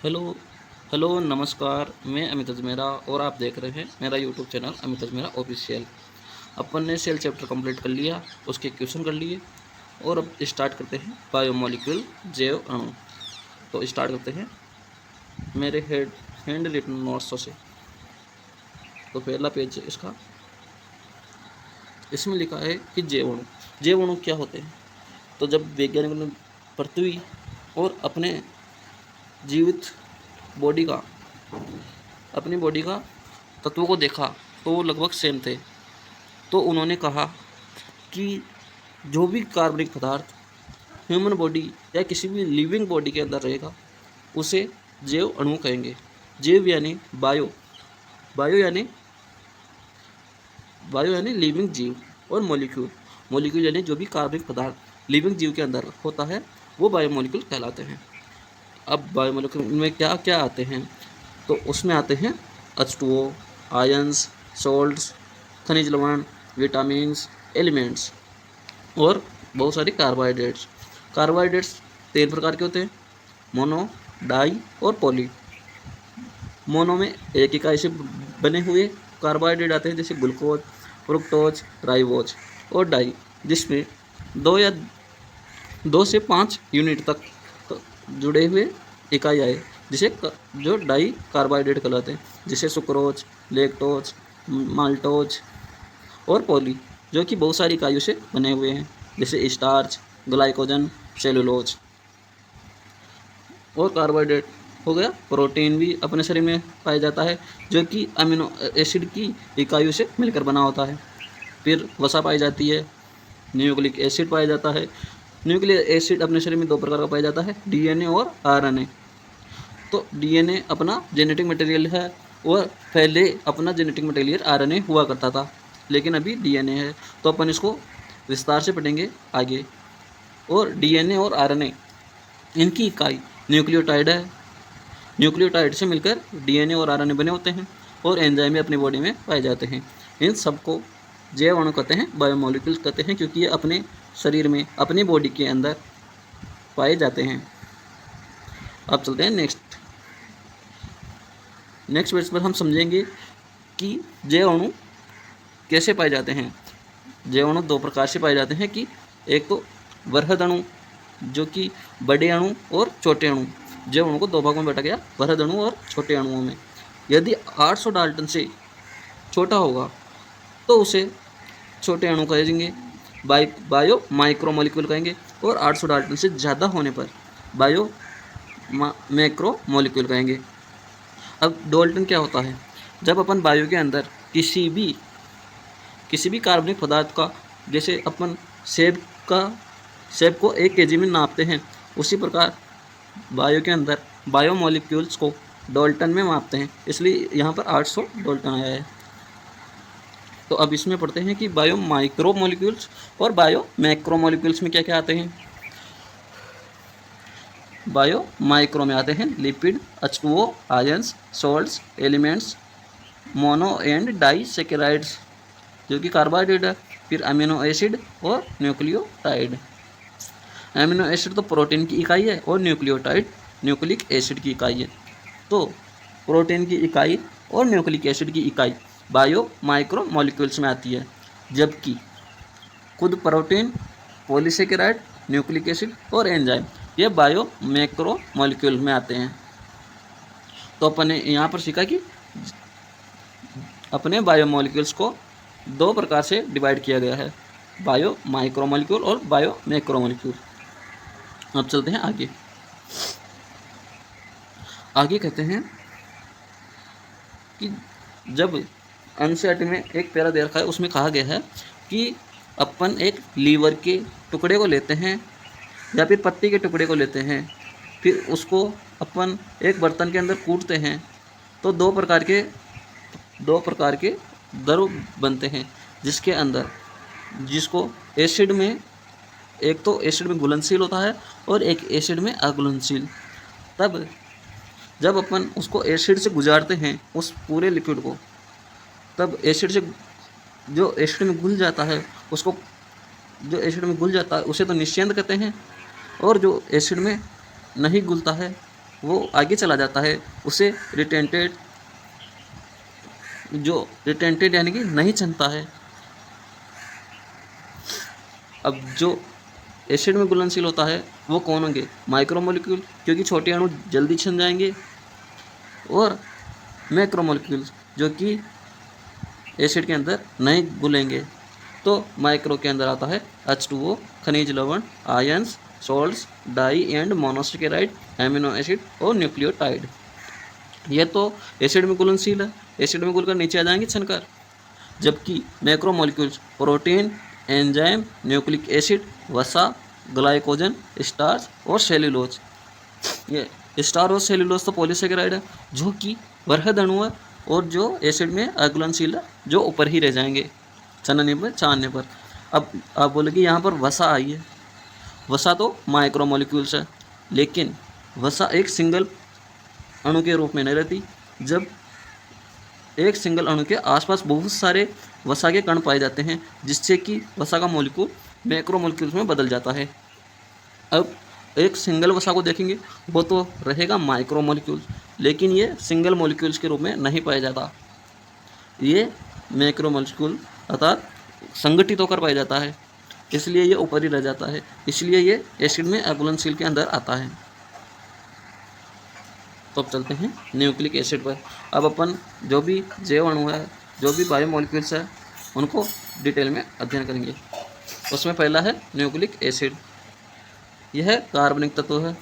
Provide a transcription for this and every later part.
Hello hello नमस्कार। मैं अमित अजमेरा और आप देख रहे हैं मेरा YouTube channel Amit Ajmera official. अपन ने सेल चैप्टर कंप्लीट कर लिया, उसके क्वेश्चन कर लिए और अब स्टार्ट करते हैं बायोमोलिक्यूल जैव अणु। तो स्टार्ट करते हैं मेरे हैंड रिटन नोट्सों से। तो पहला पेज है इसका, इसमें लिखा है कि जैव अणु क्या होते हैं। तो जब वैज्ञानिकों ने पृथ्वी और जीवित बॉडी का अपनी बॉडी का तत्वों को देखा तो वो लगभग सेम थे। तो उन्होंने कहा कि जो भी कार्बनिक पदार्थ ह्यूमन बॉडी या किसी भी लिविंग बॉडी के अंदर रहेगा उसे जैव अणु कहेंगे। जैव यानी बायो बायो यानी बायो यानी लिविंग जीव, और मॉलिक्यूल यानी जो भी कार्बनिक पदार्थ लिविंग जीव के अंदर होता है वो बायोमोलिक्यूल कहलाते हैं। अब बायोमोलिक्यूल में क्या क्या आते हैं, तो उसमें आते हैं H2O, आयंस, सॉल्ट्स, खनिज लवण, विटामिन्स, एलिमेंट्स और बहुत सारी कार्बोहाइड्रेट्स। कार्बोहाइड्रेट्स 3 प्रकार के होते हैं, मोनो, डाई और पॉली। मोनो में एक इकाई से बने हुए कार्बोहाइड्रेट आते हैं जैसे ग्लूकोज, फ्रुक्टोज, राइबोज, और डाई जिसमें 2 से 5 यूनिट तक जुड़े हुए इकाई आए जिसे जो डाई कार्बोहाइड्रेट कहलाते हैं, जिसे सुक्रोज, लैक्टोज, माल्टोज और पॉली जो कि बहुत सारी इकाइयों से बने हुए हैं जैसे स्टार्च, ग्लाइकोजन, सेलुलोज। और कार्बोहाइड्रेट हो गया। प्रोटीन भी अपने शरीर में पाया जाता है जो कि अमीनो एसिड की इकाइयों से मिलकर बना होता है। फिर वसा पाई जाती है, न्यूक्लिक एसिड पाया जाता है। न्यूक्लिक एसिड अपने शरीर में 2 प्रकार का पाया जाता है, डीएनए और आरएनए। तो डीएनए अपना जेनेटिक मटेरियल है और पहले अपना जेनेटिक मटेरियल आरएनए हुआ करता था, लेकिन अभी डीएनए है। तो अपन इसको विस्तार से पढ़ेंगे आगे। और डीएनए और आरएनए इनकी इकाई न्यूक्लियोटाइड है। न्यूक्लियोटाइड से मिलकर डीएनए और आरएनए बने होते हैं और एंजाइम भी अपनी बॉडी में पाए जाते हैं। इन सबको जैव अणु कहते हैं, बायोमोलिक्यूल्स कहते हैं, क्योंकि ये अपने शरीर में अपनी बॉडी के अंदर पाए जाते हैं। अब चलते हैं नेक्स्ट पेज पर हम समझेंगे कि जैव अणु कैसे पाए जाते हैं। जैव अणु 2 प्रकार से पाए जाते हैं कि एक तो वृहद अणु जो कि बड़े अणु और छोटे अणु। जैव अणु को 2 भागों में बांटा गया, वृहद अणु और छोटे अणुओं में। यदि 800 डाल्टन से छोटा होगा तो उसे छोटे अणु कहेंगे, बायो माइक्रोमोलिक्यूल कहेंगे, और 800 डाल्टन से ज़्यादा होने पर बायो मैक्रोमोलिक्यूल कहेंगे। अब डाल्टन क्या होता है, जब अपन बायो के अंदर किसी भी कार्बनिक पदार्थ का, जैसे अपन सेब को 1 kg में नापते हैं, उसी प्रकार बायो के अंदर बायोमोलिक्यूल्स को डाल्टन में मापते हैं, इसलिए यहाँ पर 800 डाल्टन आया है। तो अब इसमें पढ़ते हैं कि बायो माइक्रोमोलिक्यूल्स और बायो मैक्रोमोलिक्यूल्स में क्या क्या आते हैं। बायो माइक्रो में आते हैं lipid, H2O, ions, salts, elements, mono and di saccharides जो कि कार्बोहाइड्रेट है। फिर अमीनो एसिड और न्यूक्लियोटाइड। अमीनो एसिड तो प्रोटीन की इकाई है और न्यूक्लियोटाइड न्यूक्लिक एसिड की इकाई है। तो प्रोटीन की इकाई और न्यूक्लिक एसिड की इकाई बायो माइक्रो मॉलिक्यूल्स में आती है, जबकि खुद प्रोटीन, पॉलीसेकेराइड, न्यूक्लिक एसिड और एंजाइम ये बायो मैक्रो मॉलिक्यूल में आते हैं। तो अपन ने यहाँ पर सीखा कि अपने बायोमोलिक्यूल्स को 2 प्रकार से डिवाइड किया गया है, बायो माइक्रोमोलिक्यूल और बायो मैक्रोमोलिक्यूल। अब चलते हैं आगे कहते हैं कि जब एनसीईआरटी में एक पैरा दे रखा है, उसमें कहा गया है कि अपन एक लीवर के टुकड़े को लेते हैं या फिर पत्ती के टुकड़े को लेते हैं, फिर उसको अपन एक बर्तन के अंदर कूटते हैं तो 2 प्रकार के द्रव बनते हैं, जिसको एसिड में, एक तो एसिड में घुलनशील होता है और एक एसिड में अघुलनशील। तब जब अपन उसको एसिड से गुजारते हैं उस पूरे लिक्विड को, तब जो एसिड में घुल जाता है उसे तो निश्चयंद कहते हैं, और जो एसिड में नहीं घुलता है वो आगे चला जाता है, उसे रिटेंटेड, जो रिटेंटेड यानी कि नहीं छनता है। अब जो एसिड में घुलनशील होता है वो कौन होंगे? माइक्रोमोलिक्यूल, क्योंकि छोटे अणु जल्दी छन जाएंगे, और मैक्रोमोलिक्यूल्स जो कि एसिड के अंदर नहीं घुलेंगे। तो माइक्रो के अंदर आता है H2O, खनिज लवण, ions, salts, di and monosaccharide, amino acid और न्यूक्लियोटाइड। ये तो एसिड में घुलनशील है, एसिड में घुलकर नीचे आ जाएंगे छनकर। जबकि macromolecules protein, enzyme, nucleic acid, वसा, ग्लाइकोजन, स्टार्च और सेल्यूलोज। ये स्टार और सेल्यूलोज तो पॉलीसेकेराइड है जो कि वृहद अणु है, और जो एसिड में अघुलनशील है, जो ऊपर ही रह जाएंगे छानने पर। अब आप बोले कि यहाँ पर वसा आई है। वसा तो माइक्रोमोलिक्यूल्स है, लेकिन वसा एक सिंगल अणु के रूप में नहीं रहती। जब एक सिंगल अणु के आसपास बहुत सारे वसा के कण पाए जाते हैं, जिससे कि वसा का मॉलिक्यूल मैक्रोमोलिक्यूल्स में बदल जाता है। अब एक सिंगल वसा को देखेंगे, वो तो रहेगा माइक्रोमोलिक्यूल्स, लेकिन ये सिंगल मॉलिक्यूल्स के रूप में नहीं पाया जाता। ये मैक्रोमोलिक्यूल अर्थात संगठित होकर पाया जाता है, इसलिए ये ऊपर ही रह जाता है, इसलिए ये एसिड में अघुलनशील के अंदर आता है। तो अब चलते हैं न्यूक्लिक एसिड पर। अब अपन जो भी जैव अणु है, जो भी बायोमोलिक्यूल्स है, उनको डिटेल में अध्ययन करेंगे। उसमें पहला है न्यूक्लिक एसिड। यह कार्बनिक तत्व है।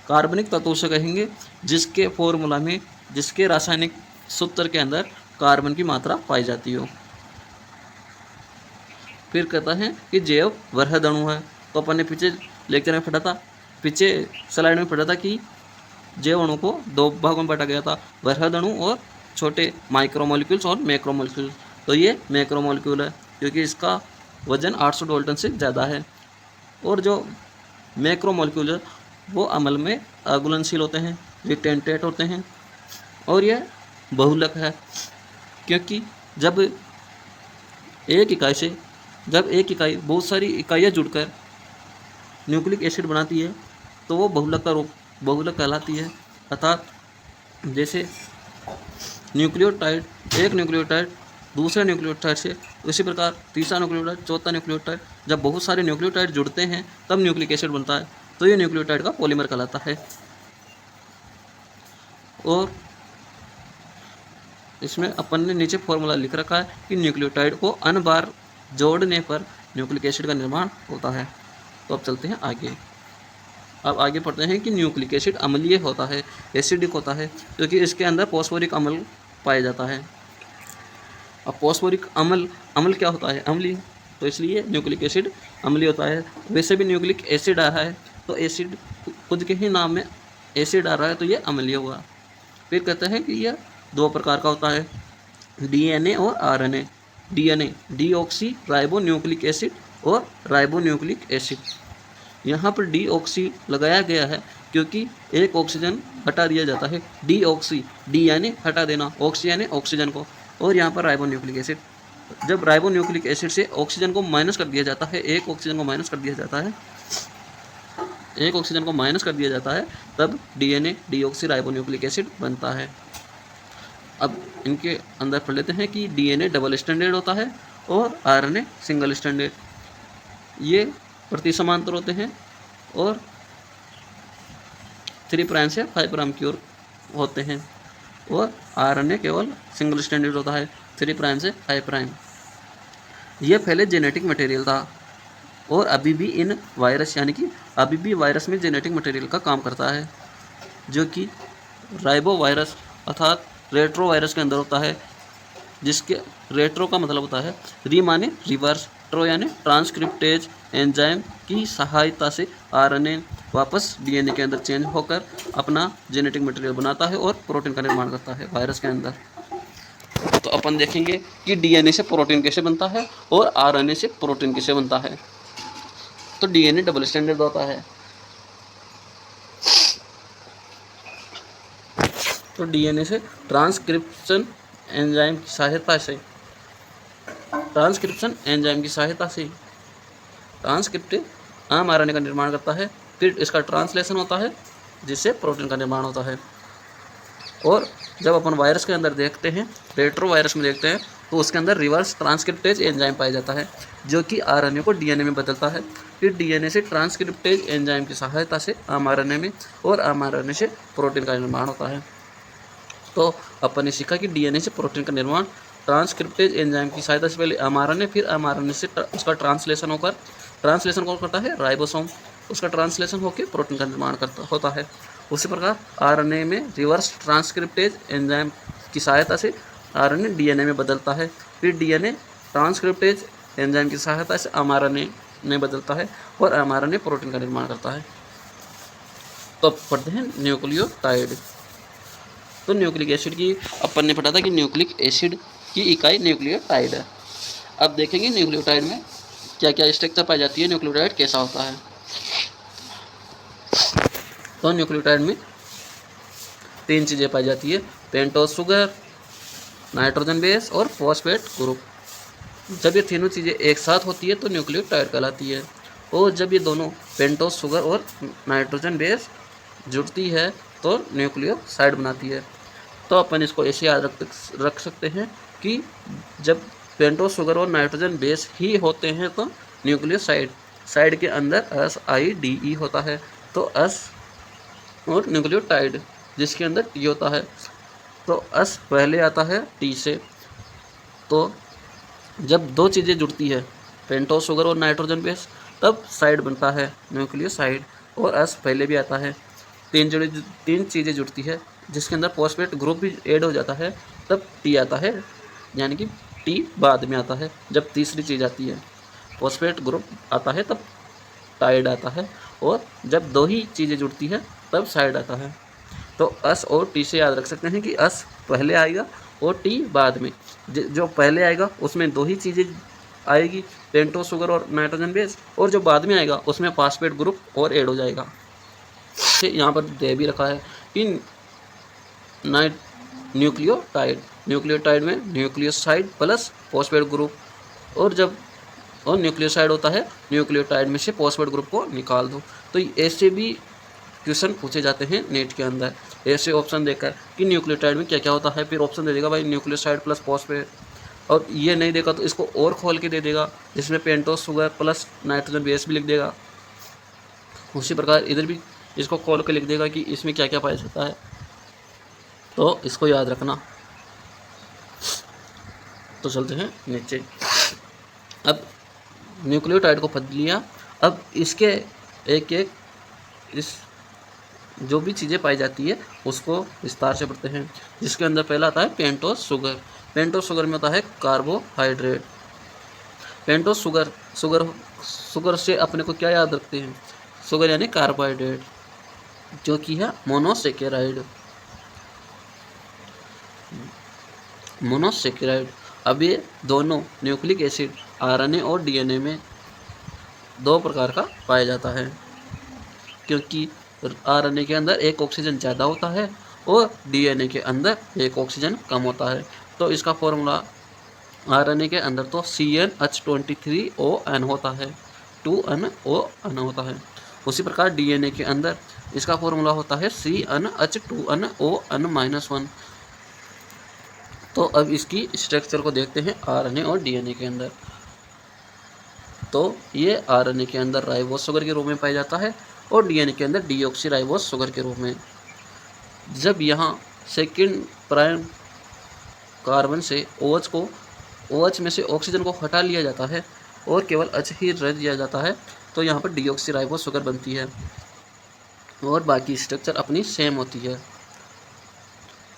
कार्बनिक तत्व से कहेंगे जिसके फॉर्मूला में, जिसके रासायनिक सूत्र के अंदर कार्बन की मात्रा पाई जाती हो। फिर कहता है कि जैव वृहद अणु है। तो अपन ने पीछे लेक्चर में पढ़ा था, पीछे स्लाइड में पढ़ा था कि जैव अणु को दो भागों में बांटा गया था, वृहद अणु और छोटे माइक्रोमोलिक्यूल्स और मैक्रोमोलिक्यूल्स। तो ये मैक्रोमोलिक्यूल है क्योंकि इसका वजन 800 डाल्टन से ज़्यादा है। और जो मैक्रोमोलिक्यूल है वो अम्ल में अघुलनशील होते हैं, रिटेंटेट होते हैं, और यह बहुलक है क्योंकि जब एक इकाई बहुत सारी इकाइयाँ जुड़कर न्यूक्लिक एसिड बनाती है तो वो बहुलक का रूप बहुलक कहलाती है। अर्थात जैसे न्यूक्लियोटाइड, एक न्यूक्लियोटाइड दूसरे न्यूक्लियोटाइड से, उसी प्रकार तीसरा न्यूक्लियोटाइड, चौथा न्यूक्लियोटाइड, जब बहुत सारे न्यूक्लियोटाइड जुड़ते हैं तब न्यूक्लिक एसिड बनता है, तो ये न्यूक्लियोटाइड का पॉलीमर कहलाता है। और इसमें अपन ने नीचे फॉर्मूला लिख रखा है कि न्यूक्लियोटाइड को n बार जोड़ने पर न्यूक्लिक एसिड का निर्माण होता है। तो अब चलते हैं आगे। अब आगे पढ़ते हैं कि न्यूक्लिक एसिड अम्लीय होता है, एसिडिक होता है, क्योंकि इसके अंदर फॉस्फोरिक अम्ल पाया जाता है। अब फॉस्फोरिक अम्ल क्या होता है? अम्लीय, तो इसलिए न्यूक्लिक एसिड अम्लीय होता है। वैसे भी न्यूक्लिक एसिड आ रहा है, तो एसिड खुद के ही नाम में एसिड आ रहा है, तो ये अम्लीय हुआ। फिर कहते हैं कि यह दो प्रकार का होता है, डीएनए और RNA. DNA deoxy ribo nucleic acid और राइबो न्यूक्लिक एसिड। यहाँ पर डीऑक्सी लगाया गया है क्योंकि एक ऑक्सीजन हटा दिया जाता है। डीऑक्सी, डी यानी हटा देना, ऑक्सी यानी ऑक्सीजन को, और यहाँ पर राइबो न्यूक्लिक एसिड। जब राइबो न्यूक्लिक एसिड से ऑक्सीजन को माइनस कर दिया जाता है, एक ऑक्सीजन को माइनस कर दिया जाता है, तब DNA deoxy ribo nucleic acid बनता है। अब इनके अंदर पढ़ लेते हैं कि डीएनए डबल स्टैंडर्ड होता है और आरएनए सिंगल स्टैंडर्ड। ये प्रति समांतर होते हैं और 3 प्राइम से 5 प्राइम की ओर होते हैं, और आरएनए केवल सिंगल स्टैंडर्ड होता है 3 प्राइम से 5 प्राइम। यह पहले जेनेटिक मटेरियल था और अभी भी इन वायरस यानी कि अभी भी वायरस में जेनेटिक मटेरियल का काम करता है, जो कि राइबो वायरस अर्थात रेट्रो वायरस के अंदर होता है, जिसके रेट्रो का मतलब होता है री माने रिवर्स, ट्रो यानी ट्रांसक्रिप्टेज एंजाइम की सहायता से आरएनए वापस डीएनए के अंदर चेंज होकर अपना जेनेटिक मटेरियल बनाता है और प्रोटीन का निर्माण करता है वायरस के अंदर। तो अपन देखेंगे कि डीएनए से प्रोटीन कैसे बनता है और आरएनए से प्रोटीन कैसे बनता है। तो डीएनए डबल स्टैंडर्ड होता है। तो डीएनए से ट्रांसक्रिप्शन एंजाइम की सहायता से ट्रांसक्रिप्ट आम आरएनए का निर्माण करता है। फिर इसका ट्रांसलेशन होता है जिससे प्रोटीन का निर्माण होता है। और जब अपन वायरस के अंदर देखते हैं, रेट्रोवायरस में देखते हैं, तो उसके अंदर रिवर्स ट्रांसक्रिप्टेज एंजाइम पाया जाता है जो कि आरएनए को डीएनए में बदलता है। फिर डीएनए से ट्रांसक्रिप्टेज एंजाइम की सहायता से एमआरएनए में, और एमआरएनए से प्रोटीन का निर्माण होता है। तो अपन ने सीखा कि डीएनए से प्रोटीन का निर्माण ट्रांसक्रिप्टेज एंजाइम की सहायता से पहले एमआरएनए, फिर एमआरएनए से उसका ट्रांसलेशन होकर, ट्रांसलेशन कौन करता है? राइबोसोम। उसका ट्रांसलेशन होकर प्रोटीन का निर्माण होता है। उसी प्रकार आरएनए में रिवर्स ट्रांसक्रिप्टेज एंजाइम की सहायता से आरएनए डीएनए में बदलता है। फिर डीएनए ट्रांसक्रिप्टेज एंजाइम की सहायता से एमआरएनए में बदलता है, और एमआरएनए प्रोटीन का निर्माण करता है। तो अब पढ़ते हैं न्यूक्लियोटाइड। तो न्यूक्लिक एसिड की अपन ने पढ़ा था कि न्यूक्लिक एसिड की इकाई न्यूक्लियोटाइड है। अब देखेंगे न्यूक्लियोटाइड में क्या क्या स्ट्रक्चर पाई जाती है, न्यूक्लियोटाइड कैसा होता है। तो न्यूक्लियोटाइड में 3 चीज़ें पाई जाती है, पेंटोज शुगर, नाइट्रोजन बेस और फॉस्फेट ग्रुप। जब ये तीनों चीज़ें एक साथ होती है तो न्यूक्लियोटाइड कहलाती है। और जब ये दोनों पेंटोज शुगर और नाइट्रोजन बेस जुड़ती है तो न्यूक्लियोसाइड बनाती है। तो अपन इसको ऐसे याद रख सकते हैं कि जब पेंटोज शुगर और नाइट्रोजन बेस ही होते हैं तो न्यूक्लियोसाइड, साइड के अंदर SIDE होता है। तो S और न्यूक्लियोटाइड जिसके अंदर T होता है, तो S पहले आता है T से। तो जब 2 चीज़ें जुड़ती है, पेंटोज शुगर और नाइट्रोजन बेस, तब साइड बनता है न्यूक्लियोसाइड, और S पहले भी आता है। 3 चीज़ें जुड़ती है जिसके अंदर फॉस्फेट ग्रुप भी ऐड हो जाता है, तब T आता है, यानी कि T बाद में आता है जब तीसरी चीज़ आती है। फॉस्फेट ग्रुप आता है तब टाइड आता है, और जब 2 ही चीज़ें जुड़ती है तब साइड आता है। तो S और T से याद रख सकते हैं कि S पहले आएगा और T बाद में। जो पहले आएगा उसमें 2 ही चीज़ें आएगी, पेंटोज शुगर और नाइट्रोजन बेस, और जो बाद में आएगा उसमें फॉस्फेट ग्रुप और ऐड हो जाएगा। यहाँ पर दे भी रखा है कि न्यूक्लियोटाइड में न्यूक्लियोसाइड प्लस फॉस्फेट ग्रुप, और न्यूक्लियोसाइड होता है, न्यूक्लियोटाइड में से फॉस्फेट ग्रुप को निकाल दो। तो ऐसे भी क्वेश्चन पूछे जाते हैं नेट के अंदर, ऐसे ऑप्शन देकर कि न्यूक्लियोटाइड में क्या क्या होता है, फिर ऑप्शन दे देगा भाई न्यूक्लियोसाइड प्लस फॉस्फेट, और ये नहीं देगा तो इसको और खोल के दे देगा जिसमें pentose sugar plus nitrogen base भी लिख देगा। उसी प्रकार इधर भी इसको खोल के लिख देगा कि इसमें क्या क्या पाया जाता है। तो इसको याद रखना। तो चलते हैं नीचे। अब न्यूक्लियोटाइड को पढ़ लिया, अब इसके एक एक इस जो भी चीज़ें पाई जाती है उसको विस्तार से पढ़ते हैं। जिसके अंदर पहला आता है पेंटोज शुगर। पेंटोज शुगर में होता है कार्बोहाइड्रेट। पेंटोज शुगर से अपने को क्या याद रखते हैं? शुगर यानी कार्बोहाइड्रेट, जो कि है मोनोसेकेराइड। अब ये दोनों न्यूक्लिक एसिड आरएनए और डीएनए में 2 प्रकार का पाया जाता है, क्योंकि आरएनए के अंदर एक ऑक्सीजन ज़्यादा होता है और डीएनए के अंदर एक ऑक्सीजन कम होता है। तो इसका फॉर्मूला आरएनए के अंदर तो CnH23ON होता है, 2NON होता है। उसी प्रकार डीएनए के अंदर इसका फॉर्मूला होता है CnH2NON-1। तो अब इसकी स्ट्रक्चर को देखते हैं आरएनए और डीएनए के अंदर। तो ये आरएनए के अंदर राइबोज शुगर के रूप में पाया जाता है और डीएनए के अंदर डीऑक्सीराइबोज शुगर के रूप में। जब यहाँ सेकंड प्राइम कार्बन से OH में से ऑक्सीजन को हटा लिया जाता है और केवल H ही रह दिया जाता है, तो यहाँ पर डीऑक्सीराइबोज शुगर बनती है और बाकी स्ट्रक्चर अपनी सेम होती है।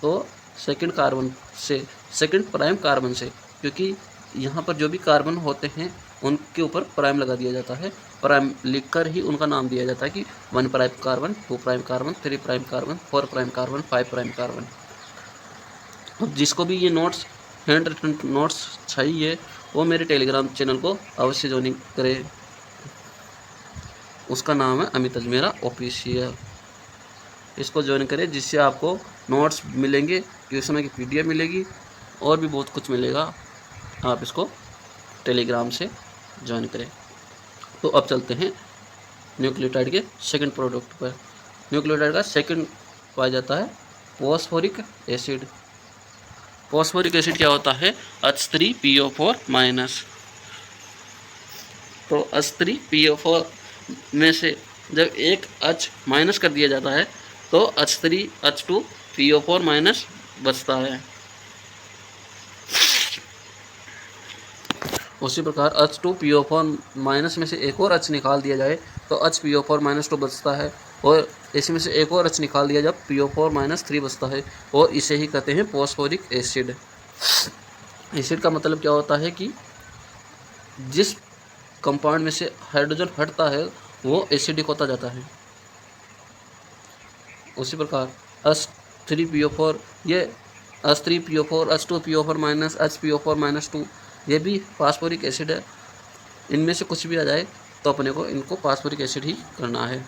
तो सेकंड प्राइम कार्बन से, क्योंकि यहाँ पर जो भी कार्बन होते हैं उनके ऊपर प्राइम लगा दिया जाता है, प्राइम लिखकर ही उनका नाम दिया जाता है कि 1 prime carbon, 2 prime carbon, 3 prime carbon, 4 prime carbon, 5 prime carbon. अब जिसको भी ये नोट्स, हैंड रिटन नोट्स चाहिए वो मेरे टेलीग्राम चैनल को अवश्य ज्वाइनिंग करें। उसका नाम है अमित अजमेरा ऑफिशियल। इसको ज्वाइन करें जिससे आपको नोट्स मिलेंगे, क्वेश्चनों की PDF मिलेगी और भी बहुत कुछ मिलेगा। आप इसको टेलीग्राम से ज्वाइन करें। तो अब चलते हैं न्यूक्लियोटाइड के सेकंड प्रोडक्ट पर। न्यूक्लियोटाइड का सेकंड पाया जाता है फॉस्फोरिक एसिड। फॉस्फोरिक एसिड क्या होता है? H3PO4 minus. तो H3PO4 में से जब एक H माइनस कर दिया जाता है तो H2PO4 माइनस बचता है। उसी प्रकार H2PO4 माइनस में से एक और H निकाल दिया जाए तो HPO4-2 बचता है, और इसमें से एक और H निकाल दिया जब PO4-3 बचता है, और इसे ही कहते हैं फॉस्फोरिक एसिड। एसिड का मतलब क्या होता है कि जिस कंपाउंड में से हाइड्रोजन हटता है वो एसिडिक होता जाता है। उसी प्रकार H3PO4, ये H3PO4, H2PO4-, HPO4-2 ये भी फास्फोरिक एसिड है। इनमें से कुछ भी आ जाए तो अपने को इनको फास्फोरिक एसिड ही करना है।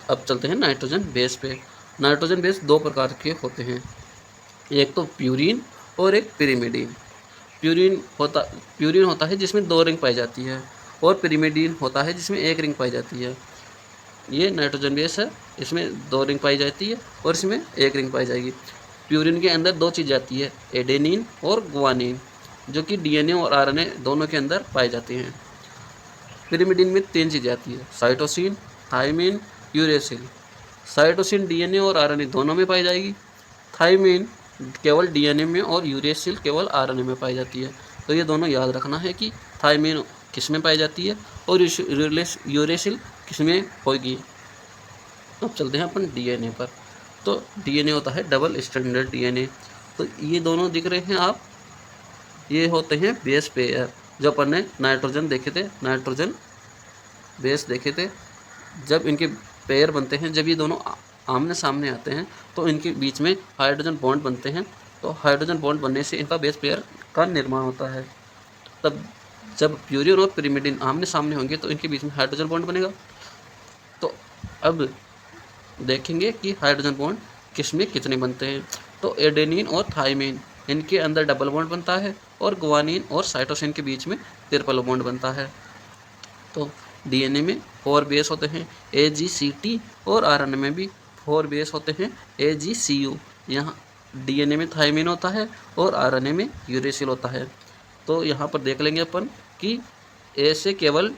अब चलते हैं नाइट्रोजन बेस पे। नाइट्रोजन बेस दो प्रकार के होते हैं, एक तो प्यूरिन और एक पिरिमिडीन। प्यूरिन होता है जिसमें 2 रिंग पाई जाती है, और पिरिमिडीन होता है जिसमें 1 रिंग पाई जाती है। ये नाइट्रोजन बेस है, इसमें 2 रिंग पाई जाती है और इसमें 1 रिंग पाई जाएगी। प्यूरिन के अंदर 2 चीज़ आती है, एडेनिन और गुआनिन, जो कि डीएनए और आरएनए दोनों के अंदर पाए जाते हैं। पिरिमिडीन में 3 चीज़ें आती है, cytosine, thymine, uracil. Cytosine DNA और आरएनए दोनों में पाई जाएगी, थाइमिन केवल डीएनए में और यूरेसिल केवल आरएनए में पाई जाती है। तो ये दोनों याद रखना है कि थाइमिन किस में पाई जाती है और यूरेसिल किस में होगी। अब चलते हैं अपन डीएनए पर। तो डीएनए होता है डबल स्टैंडर्ड डीएनए। तो ये दोनों दिख रहे हैं आप, ये होते हैं बेस पेयर। जो अपन ने नाइट्रोजन देखे थे, नाइट्रोजन बेस देखे थे, जब इनके पेयर बनते हैं, जब ये दोनों आमने सामने आते हैं तो इनके बीच में हाइड्रोजन बॉन्ड बनते हैं। तो हाइड्रोजन बॉन्ड बनने से इनका बेस पेयर का निर्माण होता है। तब जब प्यूरिन और पिरिमिडीन आमने सामने होंगे तो इनके बीच में हाइड्रोजन बॉन्ड बनेगा। तो अब देखेंगे कि हाइड्रोजन बॉन्ड किस में कितने बनते हैं। तो एडेनिन और थाइमिन, इनके अंदर डबल बॉन्ड बनता है, और गुआनिन और साइटोसिन के बीच में ट्रिपल बॉन्ड बनता है। तो डीएनए में 4 बेस होते हैं, AGCT, और आरएनए में भी 4 बेस होते हैं, AGCU। यहाँ डीएनए में थाइमिन होता है और आरएनए में यूरेसिल होता है। तो यहाँ पर देख लेंगे अपन कि A से केवल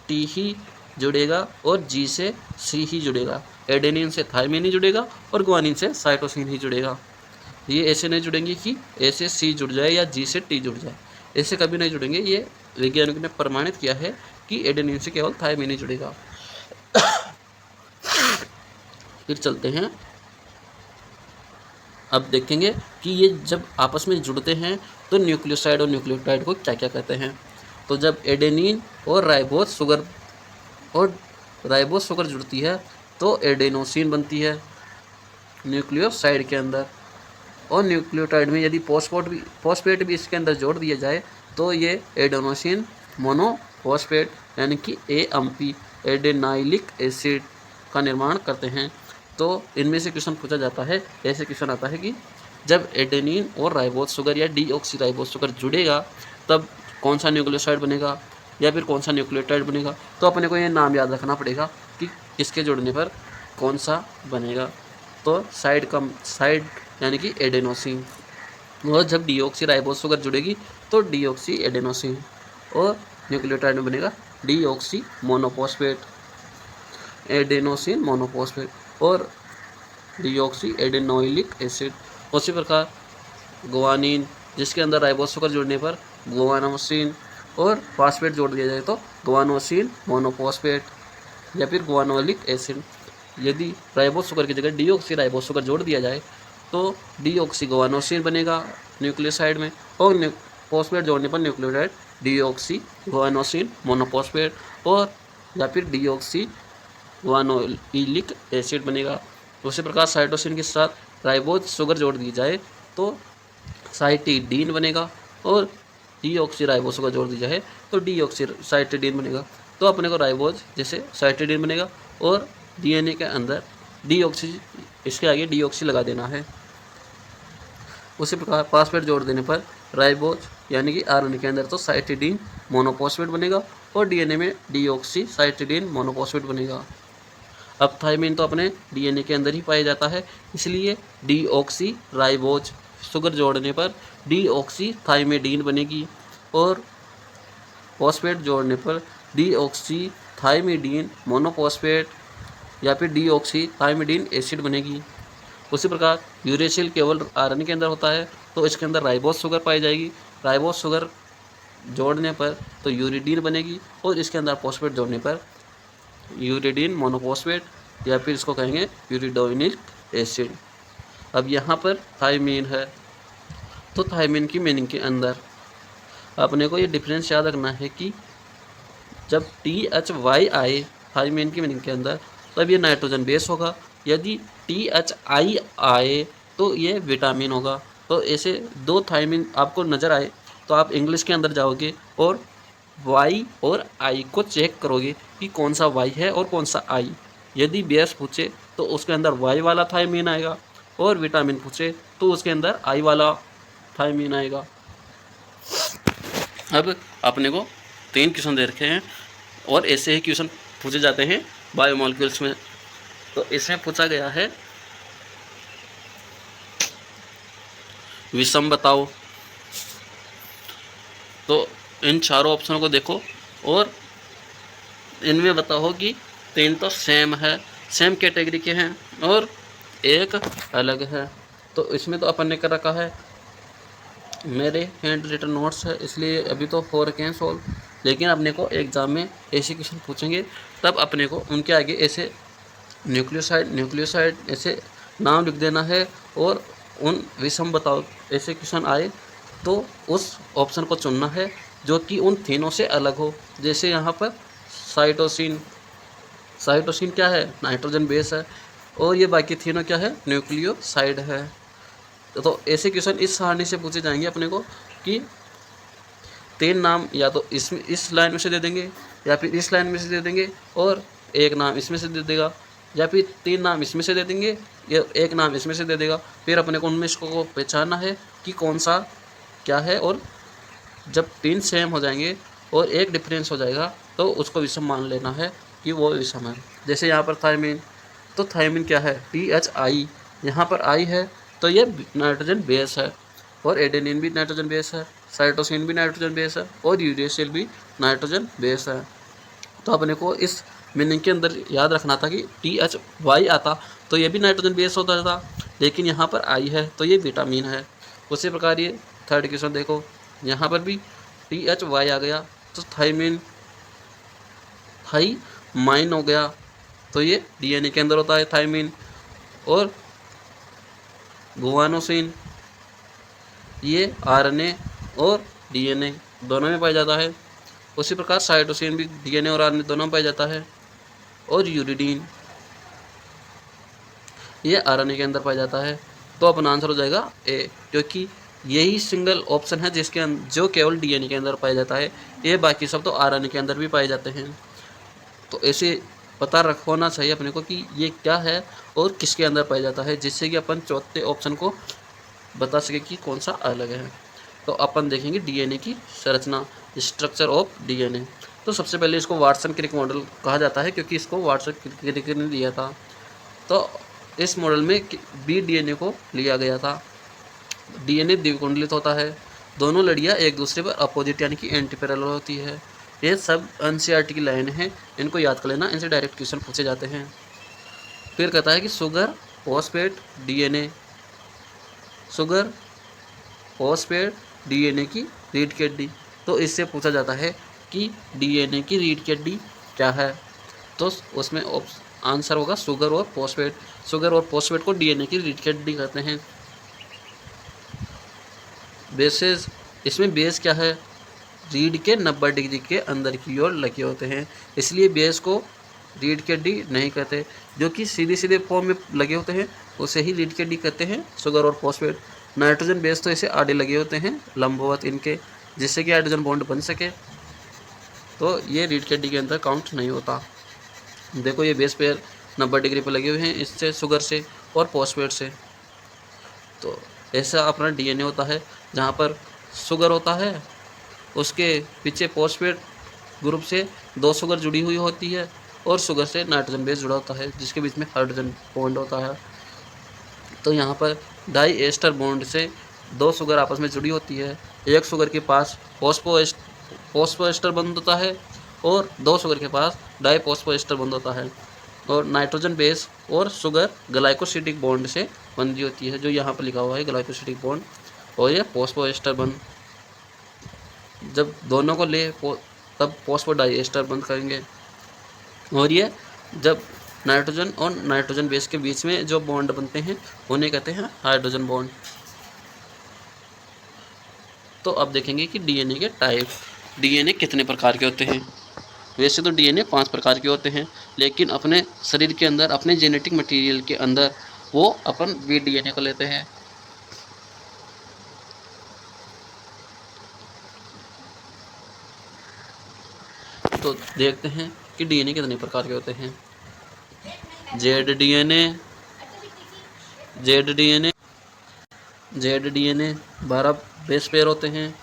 T ही जुड़ेगा और G से C ही जुड़ेगा, एडेनिन से थाइमिन ही जुड़ेगा और गुआनिन से साइटोसिन ही जुड़ेगा। ये ऐसे नहीं जुड़ेंगे कि A से C जुड़ जाए या G से T जुड़ जाए, ऐसे कभी नहीं जुड़ेंगे। ये वैज्ञानिक ने प्रमाणित किया है कि एडेनिन से केवल थाइमिन ही जुड़ेगा। फिर चलते हैं, अब देखेंगे कि ये जब आपस में जुड़ते हैं तो न्यूक्लियोसाइड और न्यूक्लियोटाइड को क्या क्या कहते हैं। तो जब एडेनिन और राइबोस शुगर जुड़ती है तो एडेनोसिन बनती है न्यूक्लियोसाइड के अंदर, और न्यूक्लियोटाइड में यदि फॉस्फेट भी इसके अंदर जोड़ दिया जाए तो ये एडेनोसिन मोनोफॉस्फेट यानी कि AMP, एडेनाइलिक एसिड का निर्माण करते हैं। तो इनमें से क्वेश्चन पूछा जाता है, ऐसे क्वेश्चन आता है कि जब एडेनिन और राइबोस शुगर या डीऑक्सीराइबोस शुगर जुड़ेगा तब कौन सा न्यूक्लियोसाइड बनेगा या फिर कौन सा न्यूक्लियोटाइड बनेगा। तो अपने को ये नाम याद रखना पड़ेगा कि किसके जुड़ने पर कौन सा बनेगा। तो साइड यानी कि एडेनोसिन, और जब डीऑक्सीराइबोस शुगर जुड़ेगी तो डीऑक्सी एडेनोसिन, और न्यूक्लियोटाइड में बनेगा डीऑक्सी मोनोफॉस्फेट, एडेनोसिन मोनोफॉस्फेट और डीऑक्सी एडेनोइलिक एसिड। उसी प्रकार गुआनिन, जिसके अंदर राइबोस शुगर जुड़ने पर गुआनोसिन और फॉस्फेट जोड़ दिया जाए तो गुआनोसिन मोनोफॉस्फेट या फिर गुआनोलिक एसिड। यदि राइबोस शुगर की जगह डीऑक्सी राइबोस शुगर जोड़ दिया जाए तो डीऑक्सी गुआनोसिन बनेगा न्यूक्लियोसाइड में, और फॉस्फेट जोड़ने पर न्यूक्लियोटाइड डीऑक्सी गुआनोसिन मोनोफॉस्फेट और या फिर डीऑक्सी गुआनोइलिक एसिड बनेगा। उसी प्रकार साइटोसिन के साथ राइबोस शुगर जोड़ दी जाए तो साइटिडीन बनेगा, और डीऑक्सी राइबोस शुगर जोड़ दी जाए तो डीऑक्सी साइटिडीन बनेगा। तो अपने को राइबोस जैसे साइटिडीन बनेगा, और डीएनए के अंदर डीऑक्सी, इसके आगे डीऑक्सी लगा देना है। उसी प्रकार फॉस्फेट जोड़ देने पर राइबोस यानी कि आरएनए के अंदर तो साइटिडीन मोनोफॉस्फेट बनेगा और डीएनए में डीऑक्सी साइटिडीन मोनोफॉस्फेट बनेगा। अब थायमीन तो अपने डीएनए के अंदर ही पाया जाता है, इसलिए डीऑक्सी राइबोज शुगर जोड़ने पर डीऑक्सी थाइमिडीन बनेगी और फॉस्फेट जोड़ने पर डीऑक्सी थाइमिडीन मोनोफॉस्फेट या फिर डीऑक्सी थाइमिडीन एसिड बनेगी। उसी प्रकार यूरेसिल केवल आरएनए के अंदर होता है, तो इसके अंदर राइबोज शुगर पाई जाएगी। राइबोज शुगर जोड़ने पर तो यूरिडीन बनेगी और इसके अंदर फॉस्फेट जोड़ने पर यूरिडीन मोनोफॉस्फेट या फिर इसको कहेंगे यूरिडोनिक एसिड। अब यहाँ पर थायमीन है, तो थायमीन की मीनिंग के अंदर अपने को ये डिफरेंस याद रखना है कि जब THY आए थायमीन की मीनिंग के अंदर तब ये नाइट्रोजन बेस होगा, यदि THI आए तो ये विटामिन होगा। तो ऐसे दो थायमीन आपको नज़र आए तो आप इंग्लिश के अंदर जाओगे और Y और I को चेक करोगे कि कौन सा Y है और कौन सा I। यदि बेस पूछे तो उसके अंदर Y वाला थायमीन आएगा और विटामिन पूछे तो उसके अंदर I वाला थायमीन आएगा। अब अपने को 3 क्वेश्चन दे रखे हैं और ऐसे ही क्वेश्चन पूछे जाते हैं बायोमॉलिक्यूल्स में। तो इसमें पूछा गया है विषम बताओ। तो इन चारों ऑप्शनों को देखो और इनमें बताओ कि 3 तो सेम है, सेम कैटेगरी के हैं और एक अलग है। तो इसमें तो अपन ने कर रखा है, मेरे हैंड रिटन नोट्स है इसलिए अभी तो हो रखे हैं सोल्व, लेकिन अपने को एग्ज़ाम में ऐसे क्वेश्चन पूछेंगे तब अपने को उनके आगे ऐसे न्यूक्लियोसाइड ऐसे नाम लिख देना है और उन विषम बताओ ऐसे क्वेश्चन आए तो उस ऑप्शन को चुनना है जो कि उन तीनों से अलग हो। जैसे यहाँ पर साइटोसिन क्या है, नाइट्रोजन बेस है और ये बाकी तीनों क्या है, न्यूक्लियोसाइड है। तो ऐसे क्वेश्चन इस सारणी से पूछे जाएंगे अपने को कि 3 नाम या तो इस लाइन में से दे देंगे या फिर इस लाइन में से दे देंगे और एक नाम इसमें से दे देगा, या फिर 3 नाम इसमें से दे देंगे या एक नाम इसमें से दे देगा। फिर अपने को उनमें इसको पहचानना है कि कौन सा क्या है, और जब 3 सेम हो जाएंगे और एक डिफरेंस हो जाएगा तो उसको विषम मान लेना है कि वो विषम है। जैसे यहाँ पर थायमीन, तो थायमीन क्या है, THI, यहाँ पर I है तो ये नाइट्रोजन बेस है और एडेनिन भी नाइट्रोजन बेस है, साइटोसिन भी नाइट्रोजन बेस है और यूरेसिल भी नाइट्रोजन बेस है। तो अपने को इस मीनिंग के अंदर याद रखना था कि THY आता तो ये भी नाइट्रोजन बेस होता था, लेकिन यहाँ पर I है तो ये विटामिन है। उसी प्रकार ये थर्ड क्वेश्चन देखो, यहाँ पर भी THY आ गया तो थाइमाइन हो गया, तो ये DNA के अंदर होता है थाइमिन। और गुआनोसिन ये RNA और DNA दोनों में पाया जाता है। उसी प्रकार साइटोसिन भी DNA और RNA दोनों में पाया जाता है। और यूरिडीन ये RNA के अंदर पाया जाता है। तो अपना आंसर हो जाएगा A, क्योंकि यही सिंगल ऑप्शन है जिसके जो केवल DNA के अंदर पाया जाता है, ये बाकी सब तो RNA के अंदर भी पाए जाते हैं। तो ऐसे पता होना चाहिए अपने को कि ये क्या है और किसके अंदर पाया जाता है, जिससे कि अपन चौथे ऑप्शन को बता सके कि कौन सा अलग है। तो अपन देखेंगे DNA की संरचना, स्ट्रक्चर ऑफ DNA। तो सबसे पहले इसको वाटसन क्रिक मॉडल कहा जाता है क्योंकि इसको वाटसन क्रिक ने दिया था। तो इस मॉडल में DNA को लिया गया था। DNA द्विकुंडलित होता है, दोनों लड़ियाँ एक दूसरे पर अपोजिट यानी कि एंटी पैरेलल होती है। ये सब NCERT की लाइन है, इनको याद कर लेना, इनसे डायरेक्ट क्वेश्चन पूछे जाते हैं। फिर कहता है कि शुगर फॉस्फेट DNA की रीढ़ की हड्डी। तो इससे पूछा जाता है कि DNA की रीढ़ की हड्डी क्या है, तो उसमें आंसर होगा शुगर और फॉस्फेट। शुगर और फॉस्फेट को DNA की रीढ़ की हड्डी कहते हैं। बेसेस, इसमें बेस क्या है, रीढ़ के 90 डिग्री के अंदर की ओर लगे होते हैं, इसलिए बेस को रीढ़ की हड्डी नहीं कहते। जो कि सीधे फॉर्म में लगे होते हैं उसे ही रीढ़ की हड्डी कहते हैं, शुगर और फॉस्फेट। नाइट्रोजन बेस तो ऐसे आड़े लगे होते हैं लंबवत इनके, जिससे कि हाइड्रोजन बॉन्ड बन सके, तो ये रीढ़ की हड्डी के अंदर काउंट नहीं होता। देखो ये बेस पेयर 90 डिग्री पर लगे हुए हैं, इससे शुगर से और फॉस्फेट से। तो ऐसा अपना DNA होता है, जहाँ पर शुगर होता है उसके पीछे फॉस्फेट ग्रुप से 2 शुगर जुड़ी हुई होती है और शुगर से नाइट्रोजन बेस जुड़ा होता है जिसके बीच में हाइड्रोजन बॉन्ड होता है। तो यहाँ पर डाई एस्टर बॉन्ड से दो शुगर आपस में जुड़ी होती है। एक शुगर के पास फॉस्फो एस्टर बंध होता है और दो शुगर के पास डाई फॉस्फो एस्टर बंध होता है। और नाइट्रोजन बेस और शुगर ग्लाइकोसिडिक बॉन्ड से बंधी होती है, जो यहाँ पर लिखा हुआ है ग्लाइकोसिडिक बॉन्ड। और ये फॉस्फो एस्टर बंध, जब दोनों को ले तब फॉस्फो डाई एस्टर बंध करेंगे। और ये जब नाइट्रोजन और नाइट्रोजन बेस के बीच में जो बॉन्ड बनते हैं उन्हें कहते हैं हाइड्रोजन बॉन्ड। तो अब देखेंगे कि डीएनए के टाइप, डीएनए कितने प्रकार के होते हैं। वैसे तो डीएनए 5 प्रकार के होते हैं, लेकिन अपने शरीर के अंदर, अपने जेनेटिक मटेरियल के अंदर वो अपन वीडीएनए को लेते हैं। तो देखते हैं कि डीएनए कितने प्रकार के होते हैं। जेड डीएनए 12 बेस पेयर होते हैं।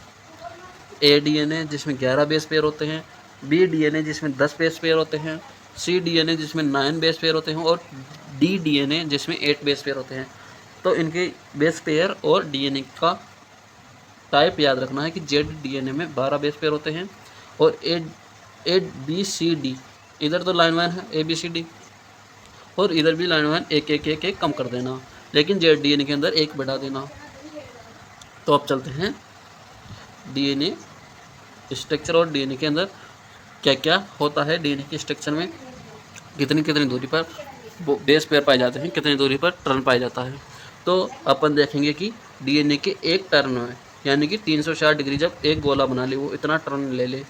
ए डीएनए जिसमें 11 बेस पेयर होते हैं। बी डीएनए जिसमें 10 बेस पेयर होते हैं। सी डीएनए जिसमें 9 बेस पेयर होते हैं और डी डीएनए जिसमें 8 बेस पेयर होते हैं। तो इनके बेस पेयर और डीएनए का टाइप याद रखना है कि जेड डीएनए में 12 बेस पेयर होते हैं और ए बी सी डी, इधर तो लाइन वाइन है ए बी सी डी और इधर भी लाइन वाइन एक कम कर देना, लेकिन जेड डीएनए के अंदर एक बढ़ा देना। तो अब चलते हैं डीएनए स्ट्रक्चर और डीएनए के अंदर क्या क्या होता है। डीएनए के स्ट्रक्चर में कितनी कितनी दूरी पर बेस पेयर पाए जाते हैं, कितनी दूरी पर टर्न पाया जाता है। तो अपन देखेंगे कि डीएनए के एक टर्न में, यानी कि 360 डिग्री जब एक गोला बना ले, वो इतना टर्न ले ले,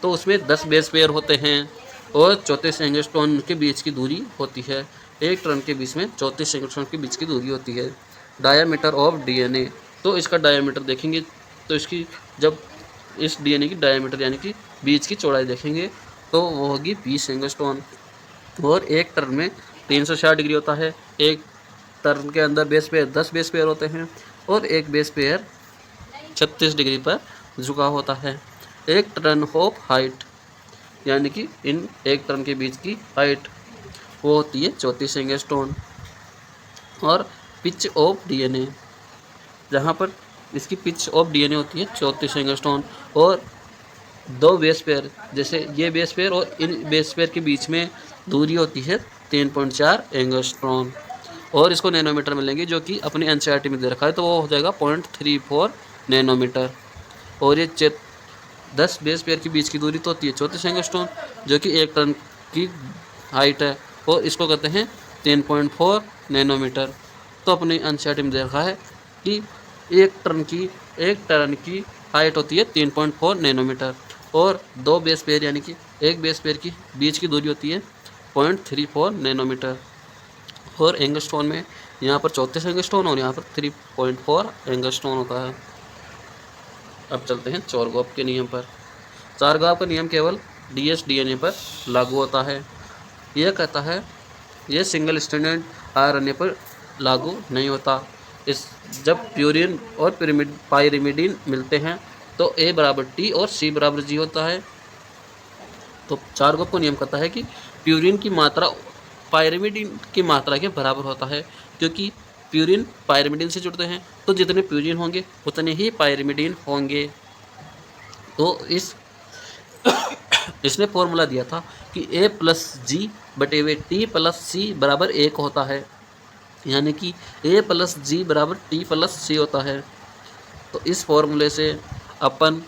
तो उसमें 10 बेस पेयर होते हैं और 34 एंगस्ट्रॉन के बीच की दूरी होती है। एक टर्न के बीच में 34 एंगस्ट्रॉन के बीच की दूरी होती है। डायामीटर ऑफ डीएनए, तो इसका डायामीटर देखेंगे तो इसकी, जब इस डीएनए की डायामीटर यानी कि बीच की चौड़ाई देखेंगे तो वो होगी 20 एंगस्ट्रॉन। और एक टर्न में 360 डिग्री होता है। एक टर्न के अंदर बेस पेयर 10 बेस पेयर होते हैं और एक बेस पेयर 36 डिग्री पर झुका होता है। एक टर्न ऑफ हाइट, यानी कि इन एक टर्न के बीच की हाइट वो होती है 34 एंगस्ट्रॉन। और पिच ऑफ डीएनए, जहाँ पर इसकी पिच ऑफ डीएनए होती है 34 एंगस्ट्रॉन। और दो बेस पेयर, जैसे ये बेस पेयर और इन बेस पेयर के बीच में दूरी होती है 3.4 एंगस्ट्रॉन। और इसको नैनोमीटर में लेंगे, जो कि अपने एनसीईआरटी में दे रखा है, तो वो हो जाएगा 0.34 नैनोमीटर। और ये 10 बेस पेयर के बीच की दूरी तो होती है 34 एंगस्ट्रॉन, जो कि एक टन की हाइट है, और इसको कहते हैं 10.4 नैनोमीटर। तो अपने एनसीईआरटी में दे रखा है कि एक टर्न की हाइट होती है 3.4 नैनोमीटर और दो बेस पेयर यानी कि एक बेस पेयर की बीच की दूरी होती है 0.34 नैनोमीटर। और एंगस्ट्रॉन में यहाँ पर 34 एंगस्ट्रॉन और यहाँ पर 3.4 एंगस्ट्रॉन होता है। अब चलते हैं चारगॉफ के नियम पर। चारगॉफ का नियम केवल डीएस डीएनए पर लागू होता है। यह कहता है यह सिंगल स्टैंडर्ड आरएनए पर लागू नहीं होता। इस जब प्यूरिन और पाइरिमिडीन मिलते हैं तो ए बराबर टी और सी बराबर जी होता है। तो चारगॉफ को नियम कहता है कि प्यूरिन की मात्रा पाइरिमिडीन की मात्रा के बराबर होता है, क्योंकि प्यूरिन पाइरिमिडीन से जुड़ते हैं, तो जितने प्यूरिन होंगे उतने ही पाइरिमिडीन होंगे। तो इसने फॉर्मूला दिया था कि ए प्लस जी बटे हुए टी प्लस सी बराबर 1 होता है, यानी कि ए प्लस जी बराबर टी प्लस सी होता है। तो इस फॉर्मूले से अपन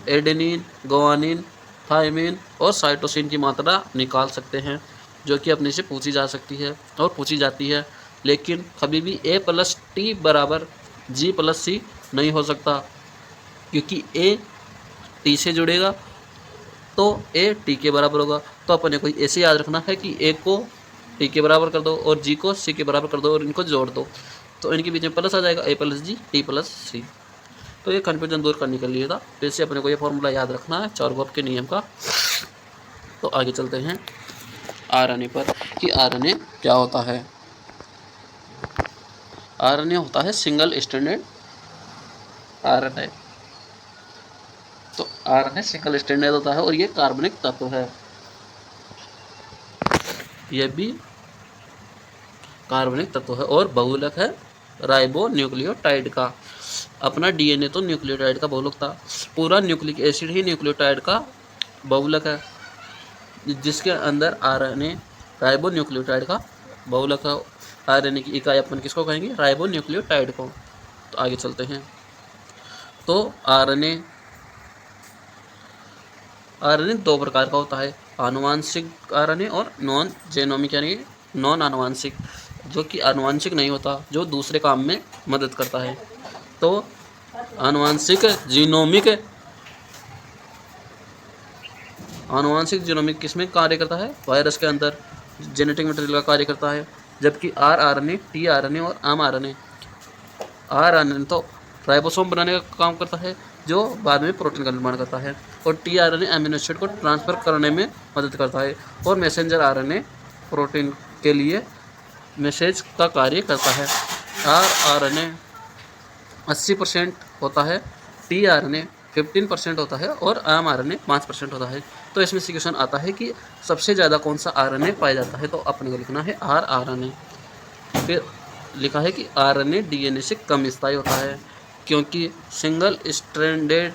एडेनिन, गुआनिन, थायमिन और साइटोसिन की मात्रा निकाल सकते हैं, जो कि अपने से पूछी जा सकती है और पूछी जाती है। लेकिन कभी भी ए प्लस टी बराबर जी प्लस सी नहीं हो सकता, क्योंकि ए टी से जुड़ेगा तो ए टी के बराबर होगा। तो अपने को ऐसे याद रखना है कि ए को टी के बराबर कर दो और जी को सी के बराबर कर दो और इनको जोड़ दो, तो इनके बीच में प्लस आ जाएगा, ए प्लस जी टी प्लस सी। तो ये कन्फ्यूजन दूर करने के लिए था, वैसे अपने को ये फॉर्मूला याद रखना है चारगॉफ के नियम का। तो आगे चलते हैं आरएनए पर कि आरएनए क्या होता है। आरएनए होता है सिंगल स्टैंडर्ड आरएनए। तो आरएनए सिंगल स्टैंडर्ड होता है और ये कार्बनिक तत्व है। यह भी कार्बनिक तत्व है और बहुलक है राइबो न्यूक्लियोटाइड का। अपना डीएनए तो न्यूक्लियोटाइड का बहुलक था, पूरा न्यूक्लिक एसिड ही न्यूक्लियोटाइड का बहुलक है, जिसके अंदर आरएनए राइबो न्यूक्लियोटाइड का बहुलक है। आरएनए की इकाई अपन किसको कहेंगे? राइबो न्यूक्लियोटाइड को। तो आगे चलते हैं। तो आरएनए दो प्रकार का होता है, आनुवांशिक आरएनए और नॉन जेनोमिक यानी नॉन आनुवांशिक, जो कि आनुवांशिक नहीं होता, जो दूसरे काम में मदद करता है। तो आनुवांशिक जीनोमिक किसमें कार्य करता है? वायरस के अंदर जेनेटिक मटेरियल का कार्य करता है। जबकि आरआरएनए, टीआरएनए और एमआरएनए, आरआरएनए तो राइबोसोम बनाने का काम करता है, जो बाद में प्रोटीन का निर्माण करता है, और टीआरएनए अमीनो एसिड को ट्रांसफर करने में मदद करता है, और मैसेंजर आरएनए प्रोटीन के लिए मैसेज का कार्य करता है। आरआरएनए 80% होता है, टीआरएनए 15% होता है और एमआरएनए 5% होता है। तो इसमें से क्वेश्चन आता है कि सबसे ज़्यादा कौन सा आरएनए पाया जाता है? तो अपने को लिखना है आरआरएनए। फिर लिखा है कि आरएनए डीएनए से कम स्थायी होता है, क्योंकि सिंगल स्ट्रैंडेड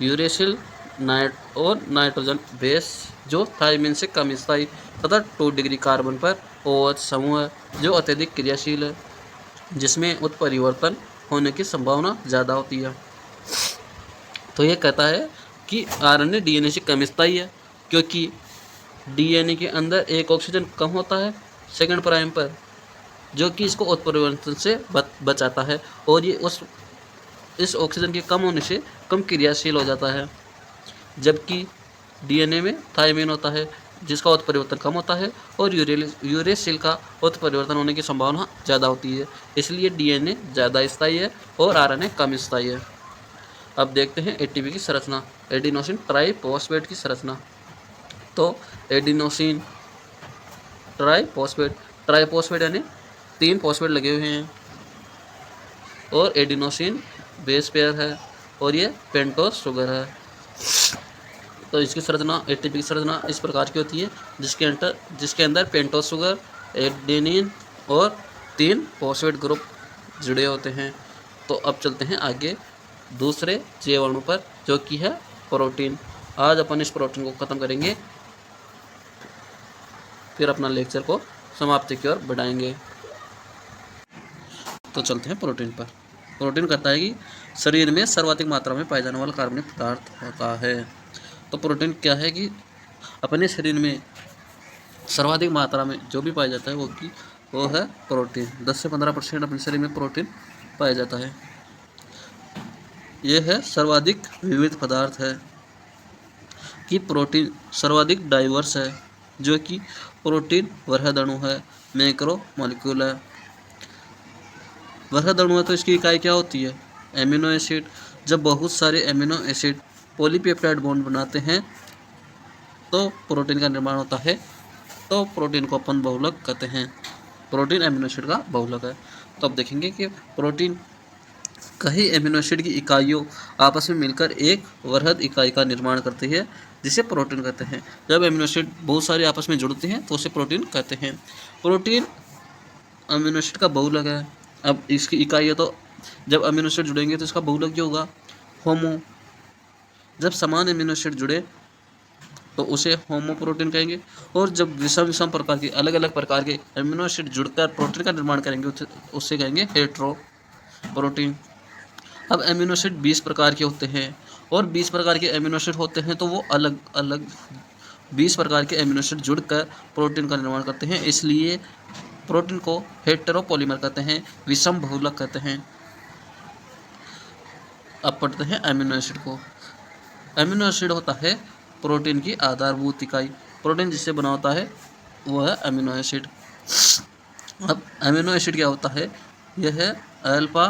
यूरेसिल और नाइट्रोजन बेस जो थायमिन से कम स्थायी तथा 2 डिग्री कार्बन पर OH समूह है, जो अत्यधिक क्रियाशील है, जिसमें उत्परिवर्तन होने की संभावना ज़्यादा होती है। तो यह कहता है कि आरएनए डीएनए से कम स्थायी है, क्योंकि डीएनए के अंदर एक ऑक्सीजन कम होता है सेकंड प्राइम पर, जो कि इसको उत्परिवर्तन से बचाता है, और ये इस ऑक्सीजन के कम होने से कम क्रियाशील हो जाता है। जबकि डीएनए में थायमिन होता है, जिसका उत्परिवर्तन कम होता है, और यूरेसिल का उत्परिवर्तन होने की संभावना ज़्यादा होती है। इसलिए डीएनए ज़्यादा स्थायी है और आरएनए कम स्थायी है। अब देखते हैं एटीपी की संरचना, एडिनोसिन ट्राइफॉस्फेट की संरचना। तो एडिनोसिन ट्राइफॉस्फेट यानी 3 फॉस्फेट लगे हुए हैं, और एडिनोसिन बेस पेयर है, और ये पेंटोस शुगर है। तो इसकी संरचना, एटीपी की संरचना इस प्रकार की होती है, जिसके अंदर पेंटोस शुगर, एडेनिन और 3 फॉस्फेट ग्रुप जुड़े होते हैं। तो अब चलते हैं आगे दूसरे जैव अणु पर, जो कि है प्रोटीन। आज अपन इस प्रोटीन को ख़त्म करेंगे, फिर अपना लेक्चर को समाप्ति की ओर बढ़ाएंगे। तो चलते हैं प्रोटीन पर। प्रोटीन कहता है कि शरीर में सर्वाधिक मात्रा में पाया जाने वाला कार्बनिक पदार्थ होता है। तो प्रोटीन क्या है कि अपने शरीर में सर्वाधिक मात्रा में जो भी पाया जाता है वो है प्रोटीन। 10 से 15% अपने शरीर में प्रोटीन पाया जाता है। यह है सर्वाधिक विविध पदार्थ है कि प्रोटीन सर्वाधिक डाइवर्स है, जो कि प्रोटीन वृहद अणु है, मैक्रो मॉलिक्यूल है। वृहद अणु है तो इसकी इकाई क्या होती है? Amino acid. जब बहुत सारे एमिनो एसिड पॉलीपेप्टाइड बॉन्ड बनाते हैं तो प्रोटीन का निर्माण होता है। तो प्रोटीन को अपन बहुलक कहते हैं। प्रोटीन एमिनो एसिड का बहुलक है। तो अब देखेंगे कि प्रोटीन कई एमिनो एसिड की इकाइयों आपस में मिलकर एक वृहद इकाई का निर्माण करती है, जिसे प्रोटीन कहते हैं। जब एमिनो एसिड बहुत सारे आपस में जुड़ते हैं तो उसे प्रोटीन कहते हैं। प्रोटीन अमीनो एसिड का बहुलक है। अब इसकी इकाई है, तो जब अमीनो एसिड जुड़ेंगे तो इसका बहुलक जो होगा होमो। जब समान अमीनो एसिड जुड़े तो उसे होमो प्रोटीन कहेंगे, और जब विषम प्रकार के अलग अलग प्रकार के अमीनो एसिड जुड़कर प्रोटीन का निर्माण करेंगे उससे कहेंगे हेट्रो प्रोटीन। अब अमीनो एसिड 20 प्रकार के होते हैं, और 20 प्रकार के अमीनो एसिड होते हैं तो वो अलग अलग 20 प्रकार के अमीनो एसिड जुड़कर प्रोटीन का निर्माण करते हैं। इसलिए प्रोटीन को हेटेरोपॉलीमर कहते हैं, विषम बहुलक कहते हैं। अब पढ़ते हैं अमीनो एसिड को। अमीनो एसिड होता है प्रोटीन की आधारभूत इकाई। प्रोटीन जिससे बना होता है वो है अमीनो एसिड। अब अमीनो एसिड क्या होता है? यह है अल्फा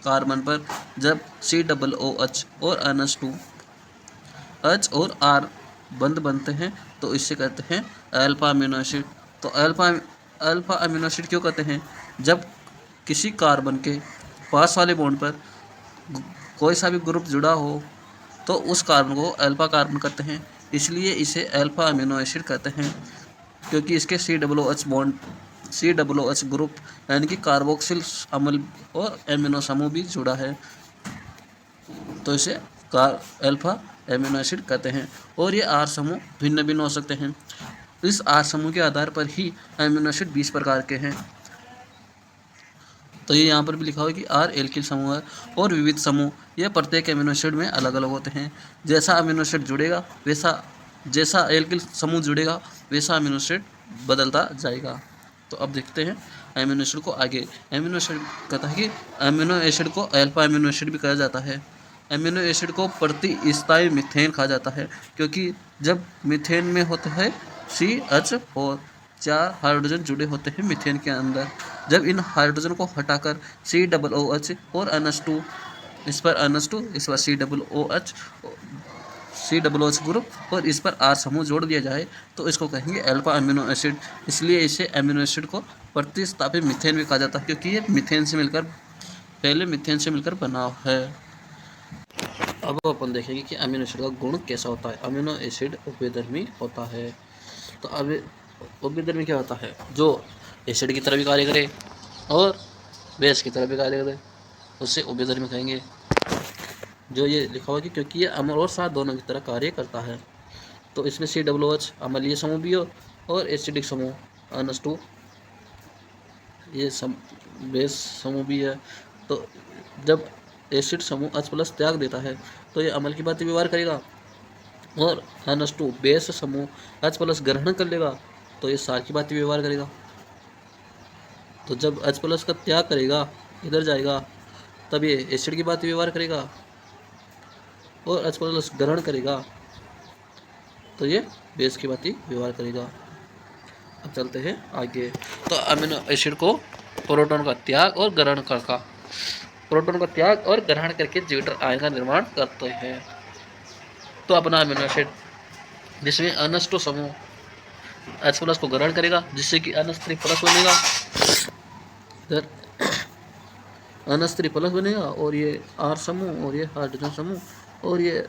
कार्बन पर जब COOH और NH2 H और R बंद बनते हैं तो इससे कहते हैं अल्फा अमीनो एसिड। तो अल्फा अमीनो एसिड क्यों कहते हैं? जब किसी कार्बन के पास वाले बॉन्ड पर कोई सा भी ग्रुप जुड़ा हो तो उस कार्बन को अल्फा कार्बन कहते हैं, इसलिए इसे अल्फा अमीनो एसिड कहते हैं। क्योंकि इसके COOH ग्रुप यानी कि कार्बोक्सिल अम्ल और एमिनो समूह भी जुड़ा है, तो इसे अल्फा एमिनो एसिड कहते हैं। और ये R समूह भिन्न भिन्न हो सकते हैं। इस R समूह के आधार पर ही एमिनो एसिड 20 प्रकार के हैं। तो ये यहाँ पर भी लिखा हुआ है कि R एल्किल समूह है और विविध समूह यह प्रत्येक एमिनो एसिड में अलग अलग होते हैं। जैसा अमीनो एसिड जुड़ेगा जैसा एल्किल समूह जुड़ेगा वैसा अमीनो एसिड बदलता जाएगा। तो अब देखते हैं अमीनो एसिड को आगे। अमीनो एसिड कहता है कि अमीनो एसिड को अल्फा अमीनो एसिड भी कहा जाता है। अमीनो एसिड को प्रतिस्थायी मीथेन कहा जाता है, क्योंकि जब मीथेन में होता है CH और 4 हाइड्रोजन जुड़े होते हैं मीथेन के अंदर। जब इन हाइड्रोजन को हटाकर COOH और NH2 इस पर NH2 इस पर COOH ग्रुप और इस पर R समूह जोड़ दिया जाए तो इसको कहेंगे अल्फा अमीनो एसिड। इसलिए इसे अमीनो एसिड को प्रतिस्थापित मीथेन भी कहा जाता है, क्योंकि ये मीथेन से मिलकर बना है। अब अपन देखेंगे कि अमीनो एसिड का गुण कैसा होता है। अमीनो एसिड उभयधर्मी होता है। तो अब उभयधर्मी क्या होता है? जो एसिड की तरह भी कार्य करे और बेस की तरह भी कार्य करे, उससे उभयधर्मी कहेंगे। जो ये लिखा हुआ कि क्योंकि ये अम्ल और साथ दोनों की तरह कार्य करता है। तो इसमें COOH अम्लीय समूह भी हो और एसिडिक समूह NH2 ये बेस समूह भी है। तो जब एसिड समूह H+ त्याग देता है तो ये अम्ल की भांति व्यवहार करेगा और NH2 बेस समूह H+ ग्रहण कर लेगा तो ये क्षार की भांति व्यवहार करेगा। तो जब H+ का त्याग करेगा, इधर जाएगा, तब ये एसिड की भांति व्यवहार करेगा और H+ ग्रहण करेगा तो ये बेस की भांति व्यवहार करेगा। अब चलते हैं आगे। तो अमीनो एसिड को प्रोटॉन का त्याग और ग्रहण करके ज्यूटर आयन का निर्माण करते हैं। तो अपना अमीनो एसिड जिसमें NH2 समूह H+ को ग्रहण करेगा जिससे कि NH3+ बनेगा। इधर NH3+ बनेगा और ये R समूह और ये हाइड्रोजन समूह और ये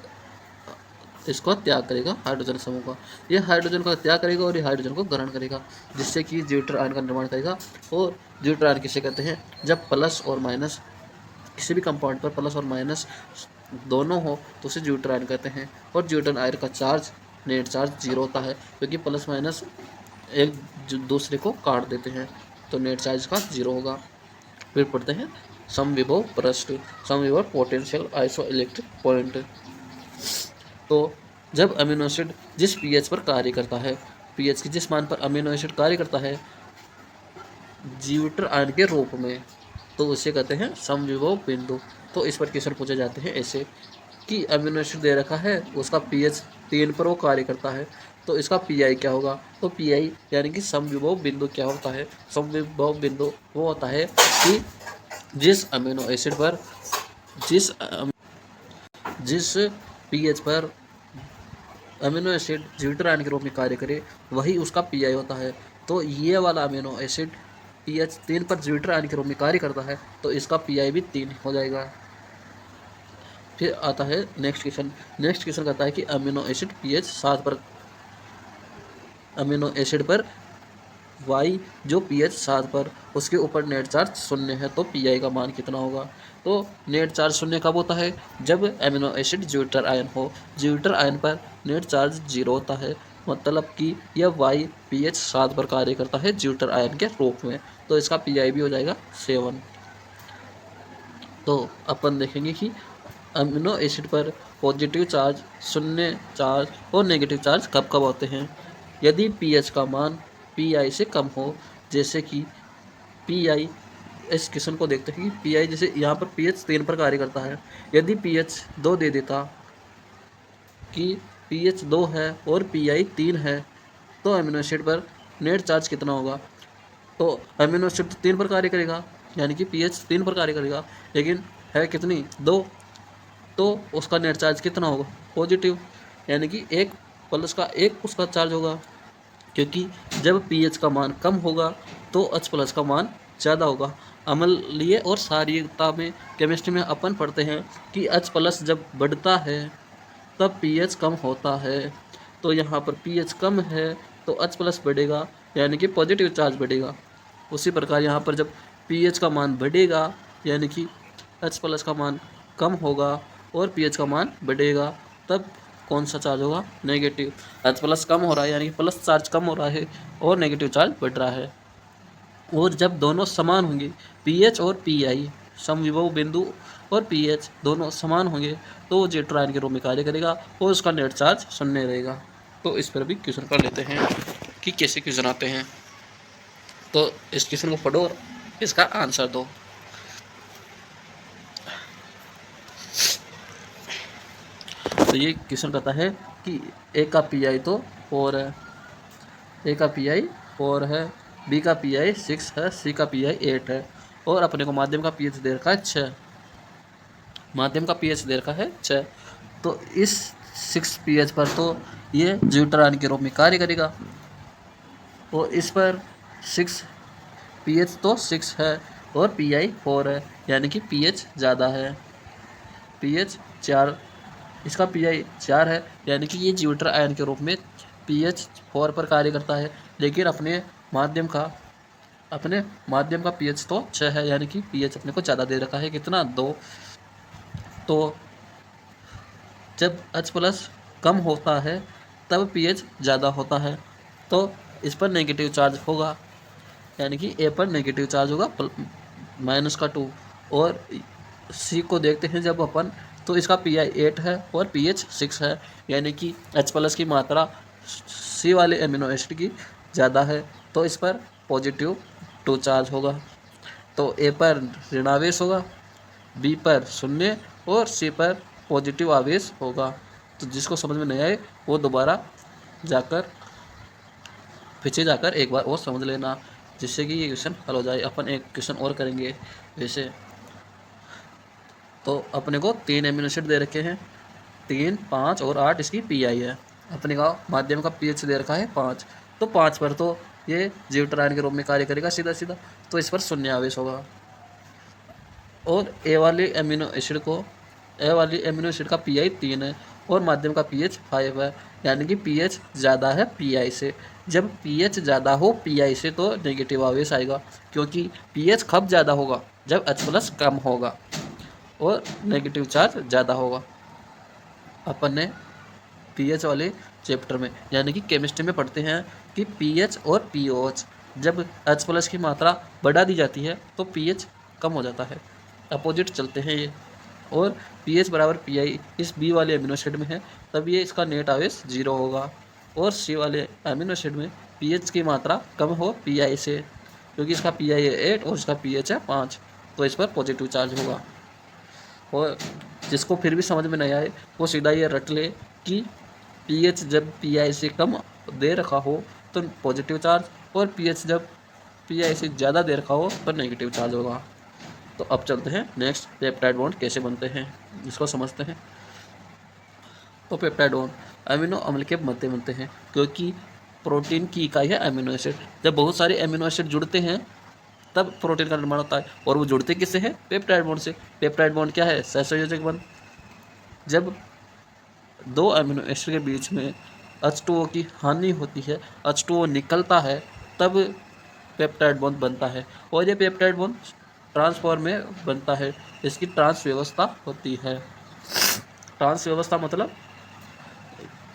इसको त्याग करेगा हाइड्रोजन समूह का। ये हाइड्रोजन का त्याग करेगा और ये हाइड्रोजन को ग्रहण करेगा जिससे कि ज्यूटर आयन का निर्माण करेगा। और ज्यूटर आयन किसे कहते हैं? जब प्लस और माइनस किसी भी कंपाउंड पर प्लस और माइनस दोनों हो तो उसे ज्यूटर आयन कहते हैं। और ज्यूटर आयन का चार्ज नेट चार्ज 0 होता है, क्योंकि प्लस माइनस एक दूसरे को काट देते हैं, तो नेट चार्ज का 0 होगा। फिर पढ़ते हैं समविभव पृष्ठ, समविभव पोटेंशियल आइसोइलेक्ट्रिक पॉइंट। तो जब अमीनो एसिड जिस pH पर कार्य करता है, pH के जिस मान पर अमीनो एसिड कार्य करता है ज्यूटर आयन के रूप में, तो उसे कहते हैं समविभव बिंदु। तो इस पर क्वेश्चन पूछे जाते हैं ऐसे कि अमीनो एसिड दे रखा है, उसका pH 3 पर वो कार्य करता है, तो इसका PI क्या होगा? तो PI यानी कि समविभव बिंदु क्या होता है? समविभव बिंदु वो होता है कि जिस अमीनो एसिड पर जिस pH पर अमीनो एसिड ज्यूटर आयन के रूप में कार्य करे वही उसका PI होता है। तो ये वाला अमीनो एसिड pH 3 पर ज्यूटर आयन के रूप में कार्य करता है तो इसका PI भी 3 हो जाएगा। फिर आता है नेक्स्ट क्वेश्चन कहता है कि अमीनो एसिड पर Y जो pH 7 पर उसके ऊपर नेट चार्ज 0 है, तो PI का मान कितना होगा? तो नेट चार्ज 0 कब होता है? जब अमीनो एसिड ज्यूटर आयन हो। ज्यूटर आयन पर नेट चार्ज 0 होता है, मतलब कि यह Y pH 7 पर कार्य करता है ज्यूटर आयन के रूप में, तो इसका PI भी हो जाएगा 7। तो अपन देखेंगे कि अमीनो एसिड पर पॉजिटिव चार्ज, 0 चार्ज और नेगेटिव चार्ज कब कब होते हैं? यदि pH का मान PI से कम हो, जैसे कि PI, इस क्वेश्चन को देखते हैं कि PI जैसे यहाँ पर pH 3 पर कार्य करता है, यदि pH 2 दे देता कि pH 2 है और PI 3 है तो अमीनो एसिड पर नेट चार्ज कितना होगा? तो अमीनो एसिड 3 पर कार्य करेगा यानी कि pH 3 पर कार्य करेगा, लेकिन है कितनी? 2, तो उसका नेट चार्ज कितना होगा? पॉजिटिव, यानी कि 1 प्लस का 1 उसका चार्ज होगा, क्योंकि जब pH का मान कम होगा तो H+ का मान ज़्यादा होगा। अम्लीय और क्षारीयता में केमिस्ट्री में अपन पढ़ते हैं कि H+ जब बढ़ता है तब pH कम होता है। तो यहाँ पर pH कम है तो H प्लस बढ़ेगा, यानी कि पॉजिटिव चार्ज बढ़ेगा। उसी प्रकार यहाँ पर जब pH का मान बढ़ेगा, यानी कि H प्लस का मान कम होगा और pH का मान बढ़ेगा, तब कौन सा चार्ज होगा? नेगेटिव। H प्लस कम हो रहा है, यानी कि प्लस चार्ज कम हो रहा है और नेगेटिव चार्ज बढ़ रहा है। और जब दोनों समान होंगे, pH और PI समविभव बिंदु और pH दोनों समान होंगे, तो वो ज़ेटर आयन के रूप में कार्य करेगा और उसका नेट चार्ज शून्य रहेगा। तो इस पर भी क्वेश्चन कर लेते हैं कि कैसे क्वेश्चन आते हैं। तो इस क्वेश्चन को पढ़ो और इसका आंसर दो। तो ये क्वेश्चन कहता है कि ए का PI तो 4 है, ए का PI 4 है, बी का PI 6 है, सी का PI 8 है और अपने को माध्यम का pH दे रखा है 6। माध्यम का pH दे रखा है 6। तो इस 6 pH पर तो ये ज़्यूटर आयन के रूप में कार्य करेगा और इस पर 6 pH तो 6 है और PI 4 है, यानी कि pH ज़्यादा है। pH 4, इसका PI 4 है, यानी कि ये ज़्यूटर आयन के रूप में pH 4 पर कार्य करता है, लेकिन अपने माध्यम का pH तो 6 है, यानी कि pH अपने को ज़्यादा दे रखा है, कितना? 2। तो जब H प्लस कम होता है तब pH ज़्यादा होता है, तो इस पर नेगेटिव चार्ज होगा, यानी कि ए पर नेगेटिव चार्ज होगा -2। और सी को देखते हैं जब अपन, तो इसका PI 8 है और pH 6 है, यानी कि H प्लस की मात्रा सी वाले एमिनो एसिड की ज़्यादा है, तो इस पर +2 चार्ज होगा। तो ए पर ऋणावेश होगा, बी पर 0 और सी पर पॉजिटिव आवेश होगा। तो जिसको समझ में नहीं आए वो दोबारा जाकर पीछे जाकर एक बार और समझ लेना, जिससे कि ये क्वेश्चन हल हो जाए। अपन एक क्वेश्चन और करेंगे वैसे। तो अपने को 3 एमिनो एसिड दे रखे हैं, 3, 5 और 8 इसकी PI है। अपने का माध्यम का pH दे रखा है 5, तो 5 पर तो ये ज़्यूटर आयन के रूप में कार्य करेगा सीधा सीधा, तो इस पर 0 आवेश होगा। और ए वाली एमिनो एसिड का PI 3 है और माध्यम का pH 5 है, यानी कि pH ज़्यादा है PI से। जब pH ज़्यादा हो PI से तो नेगेटिव आवेश आएगा, क्योंकि pH कब ज़्यादा होगा? जब H प्लस कम होगा और नेगेटिव चार्ज ज़्यादा होगा। अपन ने pH वाले चैप्टर में, यानी कि केमिस्ट्री में पढ़ते हैं कि pH और pOH जब H प्लस की मात्रा बढ़ा दी जाती है तो pH कम हो जाता है, अपोजिट चलते हैं ये। और pH बराबर PI इस बी वाले एमिनो एसिड में है, तब ये इसका नेट आवेश 0 होगा। और सी वाले एमिनो एसिड में pH की मात्रा कम हो PI से, क्योंकि इसका PI है 8 और इसका pH है 5, तो इस पर पॉजिटिव चार्ज होगा। और जिसको फिर भी समझ में नहीं आए वो सीधा ये रट ले कि pH जब PI से कम दे रखा हो तो पॉजिटिव चार्ज, और pH जब PI से ज़्यादा दे रखा हो तो नेगेटिव चार्ज होगा। तो अब चलते हैं नेक्स्ट, पेप्टाइड बॉन्ड कैसे बनते हैं इसको समझते हैं। तो पेप्टाइड बॉन्ड अमीनो अम्ल के मध्य बनते हैं, क्योंकि प्रोटीन की इकाई है अमीनो एसिड। जब बहुत सारे अमीनो एसिड जुड़ते हैं तब प्रोटीन का निर्माण होता है, और वो जुड़ते किससे हैं? पेप्टाइड बॉन्ड से। पेप्टाइड बॉन्ड क्या है? सहसंयोजक बंध। जब 2 अमीनो एसिड के बीच में H2O की हानि होती है, H2O निकलता है, तब पेप्टाइड बॉन्ड बनता है। और ये पेप्टाइड बॉन्ड ट्रांसफॉर्म में बनता है, इसकी ट्रांस व्यवस्था होती है। ट्रांस व्यवस्था मतलब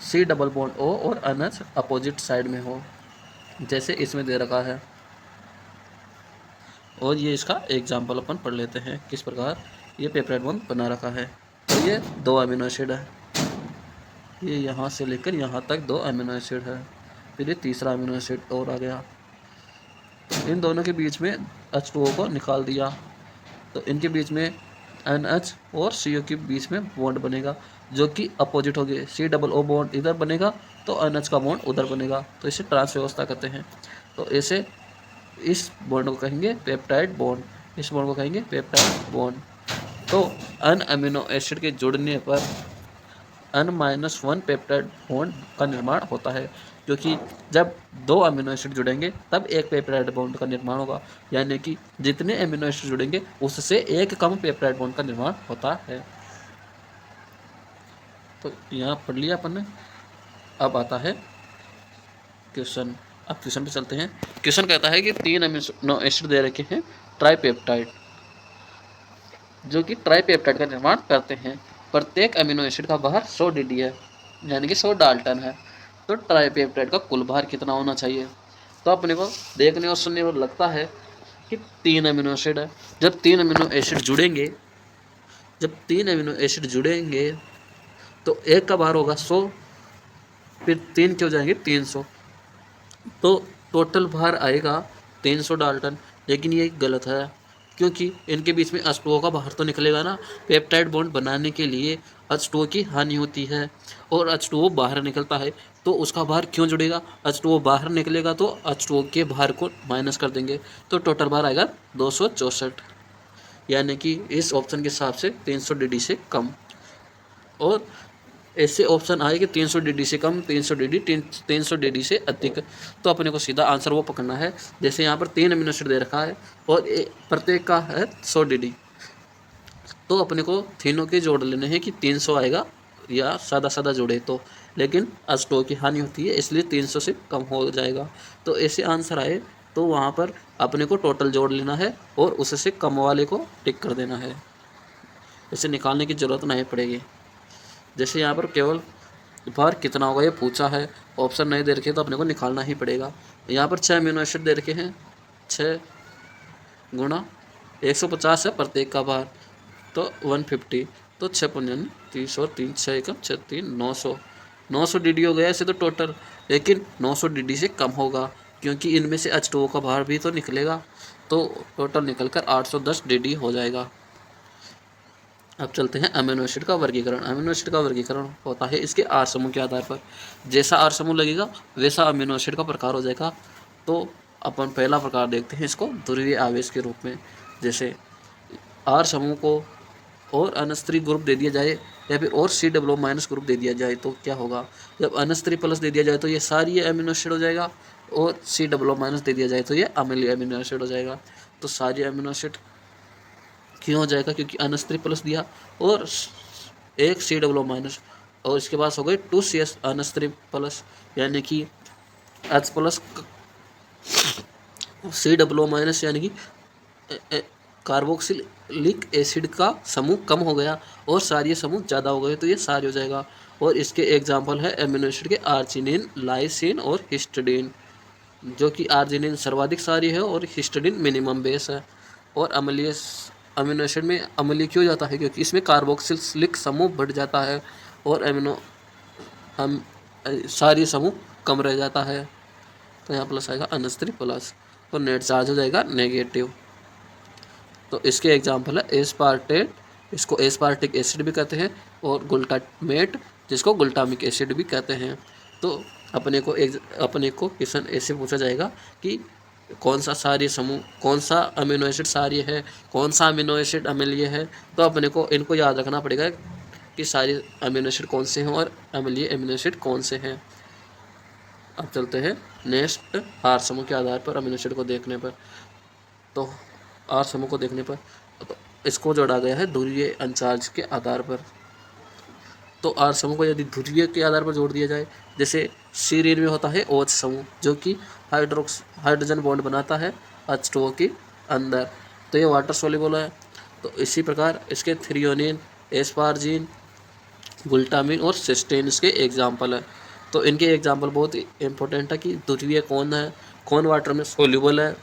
C डबल बॉन्ड O और NH अपोजिट साइड में हो, जैसे इसमें दे रखा है। और ये इसका एग्जाम्पल अपन पढ़ लेते हैं किस प्रकार ये पेप्टाइड बॉन्ड बना रखा है। तो ये 2 अमीनो एसिड है, ये यहाँ से लेकर यहाँ तक 2 अमीनो एसिड है, फिर ये तीसरा अमीनो एसिड और आ गया। इन दोनों के बीच में H2O को निकाल दिया, तो इनके बीच में NH और CO के बीच में बॉन्ड बनेगा, जो कि अपोजिट हो गए। C डबल O बॉन्ड इधर बनेगा तो NH का बॉन्ड उधर बनेगा, तो इसे ट्रांस व्यवस्था कहते हैं। तो ऐसे इस बॉन्ड को कहेंगे पेप्टाइड बॉन्ड, इस बॉन्ड को कहेंगे पेप्टाइड बॉन्ड। तो अन अमीनो एसिड के जुड़ने पर N-1 पेप्टाइड बॉन्ड का निर्माण होता है, क्योंकि जब 2 अमीनो एसिड जुड़ेंगे तब एक पेप्टाइड बॉन्ड का निर्माण होगा, यानी कि जितने अमीनो एसिड जुड़ेंगे उससे एक कम पेप्टाइड बॉन्ड का निर्माण होता है। तो यहाँ पढ़ लिया अपन ने। अब आता है क्वेश्चन, अब क्वेश्चन पे चलते हैं। क्वेश्चन कहता है कि 3 अमीनो एसिड दे रखे हैं ट्राईपेप्टाइड, जो कि ट्राईपेप्टाइड का निर्माण करते हैं। प्रत्येक अमीनो एसिड का भार 100 dd है, यानी कि 100 डाल्टन है। तो ट्राईपेप्टाइड का कुल भार कितना होना चाहिए? तो अपने को देखने और सुनने में लगता है कि 3 अमीनो एसिड है। जब 3 अमीनो एसिड जुड़ेंगे तो एक का भार होगा 100, फिर 3 के हो जाएंगे 300, तो टोटल भार आएगा 300 डाल्टन। लेकिन ये गलत है, क्योंकि इनके बीच में H2O का भार तो निकलेगा ना। पेप्टाइड बॉन्ड बनाने के लिए H2O की हानि होती है और H2O बाहर निकलता है, तो उसका भार क्यों जुड़ेगा? H2O बाहर निकलेगा तो H2O के भार को माइनस कर देंगे, तो टोटल भार आएगा 264, यानी कि इस ऑप्शन के हिसाब से 300 dd से कम। और ऐसे ऑप्शन आए कि 300 dd से कम, 300 dd से अधिक, तो अपने को सीधा आंसर वो पकड़ना है। जैसे यहाँ पर 3 अमीनो एसिड दे रखा है और प्रत्येक का है 100 dd, तो अपने को तीनों के जोड़ लेने हैं कि 300 आएगा, या सादा सादा जोड़े तो, लेकिन H2O की हानि होती है इसलिए 300 से कम हो जाएगा। तो ऐसे आंसर आए तो वहाँ पर अपने को टोटल जोड़ लेना है और उससे कम वाले को टिक कर देना है, इसे निकालने की ज़रूरत नहीं पड़ेगी। जैसे यहाँ पर केवल भार कितना होगा ये पूछा है, ऑप्शन नहीं दे रखे तो अपने को निकालना ही पड़ेगा। यहाँ पर 6 अमीनो एसिड दे रखे हैं, 6 गुणा 150 है प्रत्येक का भार, तो 150, तो 6 पंजन 30 और 3 6 एकम 6 3 900 dd हो गया ऐसे तो टोटल, लेकिन 900 dd से कम होगा क्योंकि इनमें से H2O का भार भी तो निकलेगा, तो टोटल निकलकर 810 dd हो जाएगा। अब चलते हैं अमीनो एसिड का वर्गीकरण। अमीनो एसिड का वर्गीकरण होता है इसके आर समूह के आधार पर। जैसा आर समूह लगेगा वैसा अमीनो एसिड का प्रकार हो जाएगा। तो अपन पहला प्रकार देखते हैं इसको ध्रुवीय आवेश के रूप में। जैसे आर समूह को और NH3 ग्रुप दे दिया जाए या फिर और COO- माइनस ग्रुप दे दिया जाए तो क्या होगा? जब NH3 प्लस दे दिया जाए तो ये सारी अमीनो एसिड हो जाएगा, और COO- माइनस दे दिया जाए तो ये अम्लीय अमीनो एसिड हो जाएगा। तो सारी अमीनो एसिड क्यों हो जाएगा? क्योंकि NH3 प्लस दिया और एक COO- माइनस, और इसके पास हो गए 2 CS NH3 प्लस, यानी कि H प्लस COO- माइनस, यानी कि कार्बोक्सिलिक एसिड का समूह कम हो गया और सारे समूह ज़्यादा हो गए, तो ये सारे हो जाएगा। और इसके एग्जाम्पल है अमीनो एसिड के आर्जिनिन, लाइसिन और हिस्टिडीन, जो कि आर्जिनिन सर्वाधिक सारी है और हिस्टिडीन मिनिमम बेस है। और अम्लीय अमीनो एसिड में अम्लीय क्यों जाता है? क्योंकि इसमें कार्बोक्सिलिक समूह बढ़ जाता है और सारी समूह कम रह जाता है, तो यहाँ प्लस आएगा NH3 प्लस, तो नेट चार्ज हो जाएगा नेगेटिव। तो इसके एग्जाम्पल है एस्पार्टेट, इसको एस्पार्टिक एसिड भी कहते हैं, और ग्लूटामेट जिसको ग्लूटामिक एसिड भी कहते हैं। तो अपने को क्वेश्चन ऐसे पूछा जाएगा कि कौन सा सारी समूह, कौन सा अमीनो एसिड सारी है, कौन सा अमीनो एसिड अम्लीय है। तो अपने को इनको याद रखना पड़ेगा कि सारे अमीनो एसिड कौन से हैं और अम्लीय अमीनो एसिड कौन से हैं। अब चलते हैं नेक्स्ट आर समूह के आधार पर अमीनो एसिड को देखने पर। तो आर समूह को देखने पर तो इसको जोड़ा गया है ध्रुवीय अनचार्ज के आधार पर। तो आर समूह को यदि ध्रुवीय के आधार पर जोड़ दिया जाए, जैसे सीरीन में होता है OH समूह जो कि हाइड्रोजन बॉन्ड बनाता है H2O के अंदर, तो ये वाटर सोल्यूबल है। तो इसी प्रकार इसके थ्रियोनिन, एस्पार्जिन, ग्लूटामिन और सिस्टीन इसके एग्जाम्पल है। तो इनके एग्जाम्पल बहुत ही इंपॉर्टेंट है कि ध्रुवीय कौन है, कौन वाटर में सोल्यूबल है,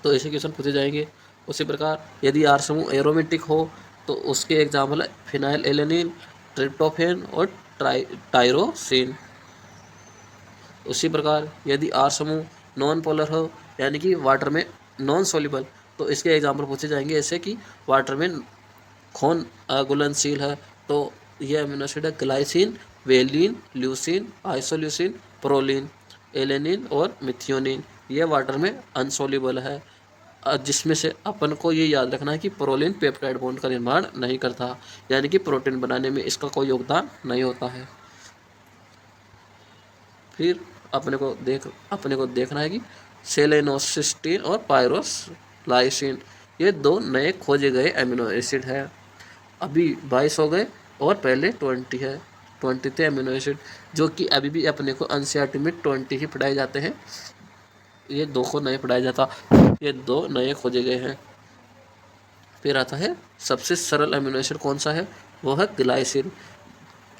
तो ऐसे क्वेश्चन पूछे जाएंगे। उसी प्रकार यदि आर समूह एरोमेटिक हो तो उसके एग्जाम्पल है फिनाइल एलेनिन, ट्रिप्टोफेन और टायरोसिन। उसी प्रकार यदि आर समूह नॉन पोलर हो, यानी कि वाटर में नॉन सोल्यूबल, तो इसके एग्जाम्पल पूछे जाएंगे ऐसे कि वाटर में कौन घुलनशील है। तो यह अमीनो एसिड है glycine, valine, leucine, isoleucine, proline, alanine और मिथियोनिन। ये वाटर में अनसोल्यूबल है, जिसमें से अपन को ये याद रखना है कि प्रोलिन पेप्टाइड बॉन्ड का निर्माण नहीं करता, यानी कि प्रोटीन बनाने में इसका कोई योगदान नहीं होता है। फिर अपने को देखना है कि सेलेनोसिस्टीन और पायरोलाइसिन, ये 2 नए खोजे गए अमीनो एसिड है। अभी 22 हो गए और पहले 20 है। 20 थे अमीनो एसिड, जो कि अभी भी अपने को एनसीईआरटी में 20 ही पढ़ाए जाते हैं, ये 2 को नहीं पढ़ाया जाता, ये 2 नए खोजे गए हैं। फिर आता है सबसे सरल अमीनो एसिड कौन सा है, वो है ग्लाइसिन।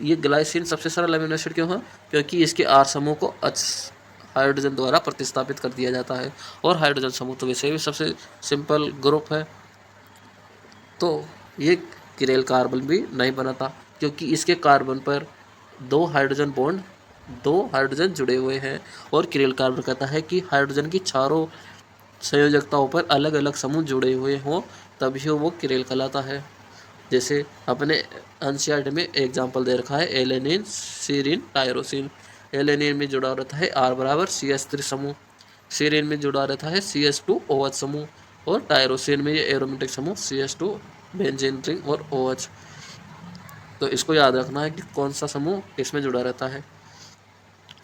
ये ग्लाइसिन सबसे सरल अमीनो एसिड क्यों है, क्योंकि इसके आर समूह को हाइड्रोजन द्वारा प्रतिस्थापित कर दिया जाता है, और हाइड्रोजन समूह तो वैसे भी सबसे सिंपल ग्रुप है, तो ये किरेल कार्बन भी नहीं बनाता, क्योंकि इसके कार्बन पर 2 हाइड्रोजन जुड़े हुए हैं, और किरेल कार्बन कहता है कि हाइड्रोजन की चारों संयोजकताओं पर अलग अलग समूह जुड़े हुए हों, तभी वो किरेल कहलाता है। जैसे अपने एनसीईआरटी में एग्जाम्पल दे रखा है एलेनिन, सीरिन, टायरोसिन। एलेनिन में जुड़ा रहता है R बराबर CH3 समूह, सीरिन में जुड़ा रहता है CH2OH समूह, और टायरोसिन में ये एरोमेटिक समूह CH2 बेंजीन रिंग और OH। तो इसको याद रखना है कि कौन सा समूह इसमें जुड़ा रहता है।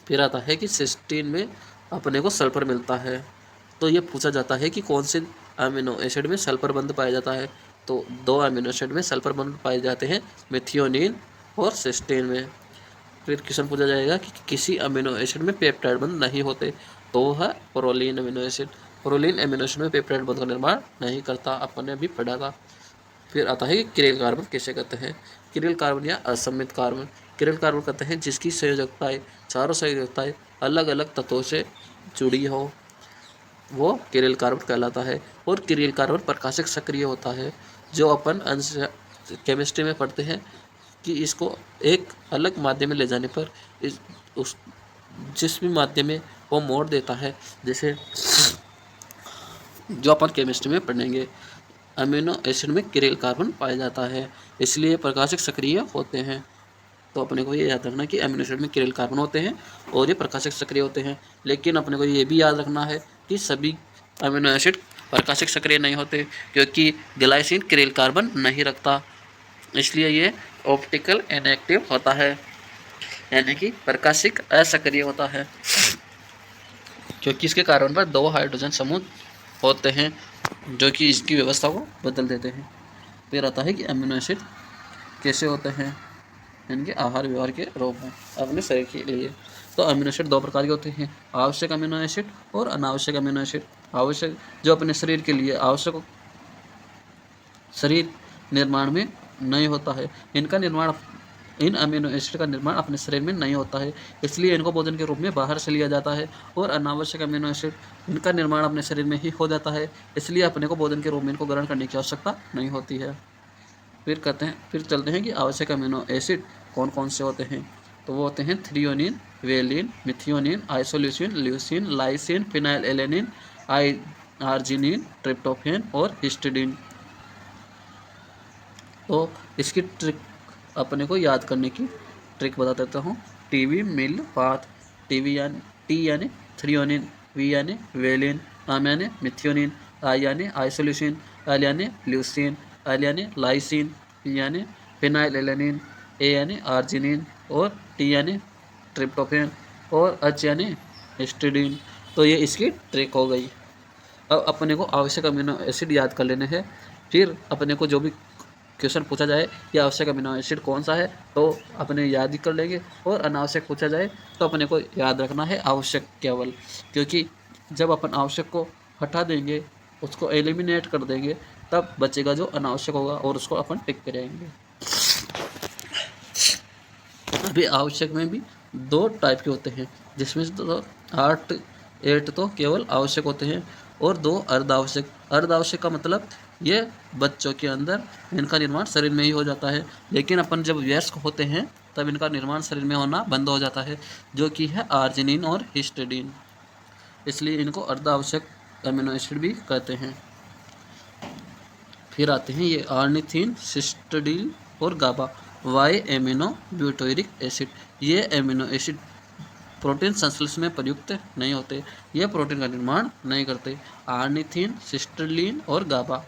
फिर आता है कि सिस्टीन में अपने को सल्फर मिलता है, तो ये पूछा जाता है कि कौन से अमीनो एसिड में सल्फर बंध पाया जाता है, तो 2 अमीनो एसिड में सल्फर बंध पाए जाते हैं, मेथियोनिन और सिस्टीन में। फिर क्वेश्चन पूछा जाएगा कि किसी अमीनो एसिड में पेप्टाइड बंध नहीं होते, तो वो है proline amino acid. Proline amino acid में पेप्टाइड बंध का निर्माण नहीं करता, अपन ने अभी पढ़ा था। फिर आता है कि किरेल कार्बन किसे कहते हैं। किरेल कार्बन या असममित कार्बन, किरेल कार्बन कहते हैं जिसकी संयोजकताएं, चारों संयोजकताएं अलग अलग तत्वों से जुड़ी हो, वो किरेल कार्बन कहलाता है। और किरेल कार्बन प्रकाशिक सक्रिय होता है, जो अपन केमिस्ट्री में पढ़ते हैं कि इसको एक अलग माध्यम में ले जाने पर जिस भी माध्यम में वो मोड़ देता है, जैसे जो अपन केमिस्ट्री में पढ़ेंगे, अमीनो एसिड में किरेल कार्बन पाया जाता है, इसलिए प्रकाशिक सक्रिय होते हैं। तो अपने को ये याद रखना कि अमीनो एसिड में किरेल कार्बन होते हैं और ये प्रकाशिक सक्रिय होते हैं। लेकिन अपने को ये भी याद रखना है कि सभी अमीनो एसिड प्रकाशिक सक्रिय नहीं होते, क्योंकि ग्लाइसिन किरेल कार्बन नहीं रखता, इसलिए ये ऑप्टिकल इनएक्टिव होता है, यानी कि प्रकाशिक असक्रिय होता है, क्योंकि इसके कार्बन पर 2 हाइड्रोजन समूह होते हैं, जो कि इसकी व्यवस्था को बदल देते हैं। फिर आता है कि अमीनो एसिड कैसे होते हैं, यानी कि आहार व्यवहार के रूप में अपने शरीर के लिए। तो अमीनो एसिड 2 प्रकार के होते हैं, आवश्यक अमीनो एसिड और अनावश्यक अमीनो एसिड। आवश्यक जो अपने शरीर के लिए आवश्यक शरीर निर्माण में नहीं होता है, इन अमीनो एसिड का निर्माण अपने शरीर में नहीं होता है, इसलिए इनको भोजन के रूप में बाहर से लिया जाता है। और अनावश्यक अमीनो एसिड, इनका निर्माण अपने शरीर में ही हो जाता है, इसलिए अपने को भोजन के रूप में इनको ग्रहण करने की आवश्यकता नहीं होती है। फिर चलते हैं कि आवश्यक अमीनो एसिड कौन कौन से होते हैं। तो वो होते हैं threonine, valine, methionine, isoleucine, leucine, lysine, phenyl alanine, arginine, tryptophan और हिस्टिडीन। तो इसकी ट्रिक अपने को याद करने की ट्रिक बता देता हूँ। टीवी मिल पाथ, टी यानी थ्रियोनिन, वी यानी वेलिन, आम यानी मिथियोनिन, आई यानी आइसोल्यूसिन, एल यानी ल्यूसिन, एल यानी लाइसिन, पी यानी फिनाइल एलेनिन, ए यानी आर्जिनिन और टी यानी ट्रिप्टोफेन और एच यानी हिस्टिडीन। तो ये इसकी ट्रिक हो गई। अब अपने को आवश्यक अमीनो एसिड याद कर लेने हैं। फिर अपने को जो भी क्वेश्चन पूछा जाए कि आवश्यक अमीनो एसिड कौन सा है, तो अपने याद ही कर लेंगे, और अनावश्यक पूछा जाए तो अपने को याद रखना है आवश्यक केवल, क्योंकि जब अपन आवश्यक को हटा देंगे, उसको एलिमिनेट कर देंगे, तब बचेगा जो अनावश्यक होगा और उसको अपन टिक करेंगे। अभी आवश्यक में भी 2 टाइप के होते हैं, जिसमें से 8 तो केवल आवश्यक होते हैं और 2 अर्धावश्यक। अर्धावश्यक का मतलब ये बच्चों के अंदर इनका निर्माण शरीर में ही हो जाता है, लेकिन अपन जब वयस्क होते हैं तब इनका निर्माण शरीर में होना बंद हो जाता है, जो कि है आर्जिनिन और हिस्टिडीन, इसलिए इनको अर्धावश्यक अमीनो एसिड भी कहते हैं। फिर आते हैं ये आर्निथिन, सिस्टिडीन और गाबा, वाई एमिनो ब्यूटोरिक एसिड। ये एमिनो एसिड प्रोटीन संश्लेषण में प्रयुक्त नहीं होते, ये प्रोटीन का निर्माण नहीं करते। आर्निथिन, सिस्टिडीन और गाबा।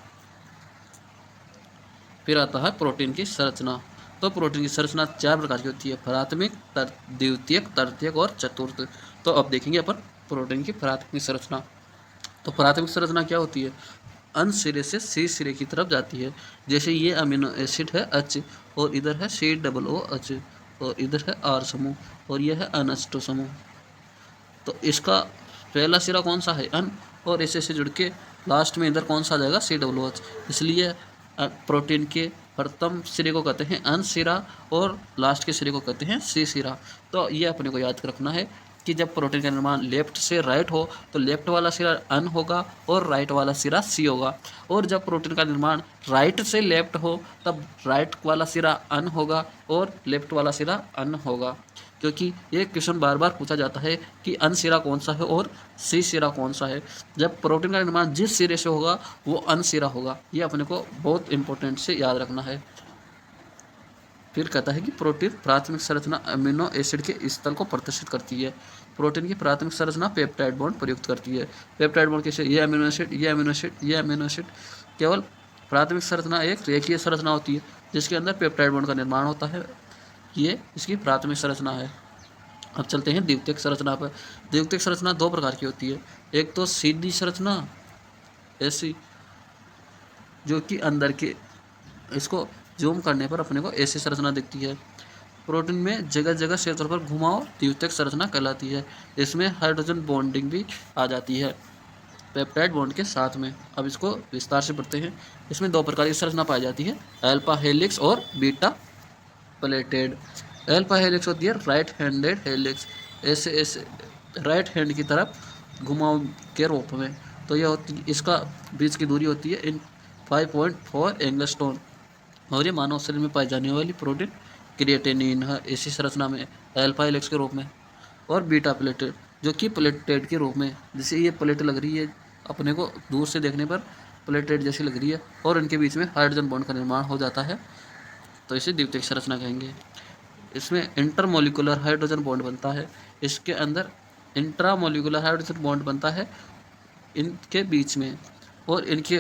फिर आता है प्रोटीन की संरचना। तो प्रोटीन की संरचना 4 प्रकार की होती है, प्राथमिक, द्वितीयक, तृतीयक और चतुर्थ। तो अब देखेंगे अपन प्रोटीन की प्राथमिक संरचना। तो प्राथमिक संरचना क्या होती है, अन सिरे से सी सिरे की तरफ जाती है। जैसे ये अमीनो एसिड है H और इधर है COOH, और इधर है R समूह और यह है NH2 समूह। तो इसका पहला सिरा कौन सा है N, और इसे से जुड़ के लास्ट में इधर कौन सा आ जाएगा COOH। इसलिए प्रोटीन के प्रथम सिरे को कहते हैं N सिरा और लास्ट के सिरे को कहते हैं C सिरा। तो ये अपने को याद रखना है कि जब प्रोटीन का निर्माण लेफ्ट से राइट हो तो लेफ्ट वाला सिरा N होगा और राइट वाला सिरा C होगा, और जब प्रोटीन का निर्माण राइट से लेफ्ट हो तब राइट वाला सिरा N होगा और लेफ्ट वाला सिरा N होगा। क्योंकि ये क्वेश्चन बार बार पूछा जाता है कि अन सिरा कौन सा है और सी सिरा कौन सा है। जब प्रोटीन का निर्माण जिस सिरे से होगा वो अन सिरा होगा। ये अपने को बहुत इंपॉर्टेंट से याद रखना है। फिर कहता है कि प्रोटीन प्राथमिक संरचना अमीनो एसिड के स्थल को प्रदर्शित करती है। प्रोटीन की प्राथमिक संरचना पेप्टाइड बॉन्ड प्रयुक्त करती है। पेप्टाइड बॉन्ड कैसे, ये अमीनो एसिड, ये अमीनो एसिड, ये अमीनो एसिड। केवल प्राथमिक संरचना एक रेखीय संरचना होती है जिसके अंदर पेप्टाइड बॉन्ड का निर्माण होता है, ये इसकी प्राथमिक संरचना है। अब चलते हैं द्वितीयक संरचना पर। द्वितीयक संरचना दो प्रकार की होती है, एक तो सीधी संरचना ऐसी जो कि अंदर के, इसको जूम करने पर अपने को ऐसी संरचना दिखती है। प्रोटीन में जगह जगह क्षेत्र पर घुमाव द्वितीयक संरचना कहलाती है। इसमें हाइड्रोजन बॉन्डिंग भी आ जाती है पेप्टाइड बॉन्ड के साथ में। अब इसको विस्तार से पढ़ते हैं। इसमें दो प्रकार की संरचना पाई जाती है, अल्फा हेलिक्स और बीटा प्लेटेड। अल्फा हेलिक्स होती है राइट हैंडेड हेलिक्स, ऐसे राइट हैंड की तरफ घुमाव के रूप में। तो यह होती, इसका बीच की दूरी होती है इन 5.4 एंगस्ट्रॉम, और ये मानव शरीर में पाई जाने वाली प्रोटीन क्रिएटिनिन है इसी संरचना में अल्फा हेलिक्स के रूप में। और बीटा प्लेटेड जो कि प्लेटेड के रूप में, जैसे ये प्लेट लग रही है अपने को दूर से देखने पर प्लेटेड जैसी लग रही है, और इनके बीच में हाइड्रोजन बॉन्ड का निर्माण हो जाता है, तो इसे द्वितीयक संरचना कहेंगे। इसमें इंटरमोलिकुलर हाइड्रोजन बॉन्ड बनता है, इसके अंदर इंट्रामोलिकुलर हाइड्रोजन बॉन्ड बनता है इनके बीच में, और इनके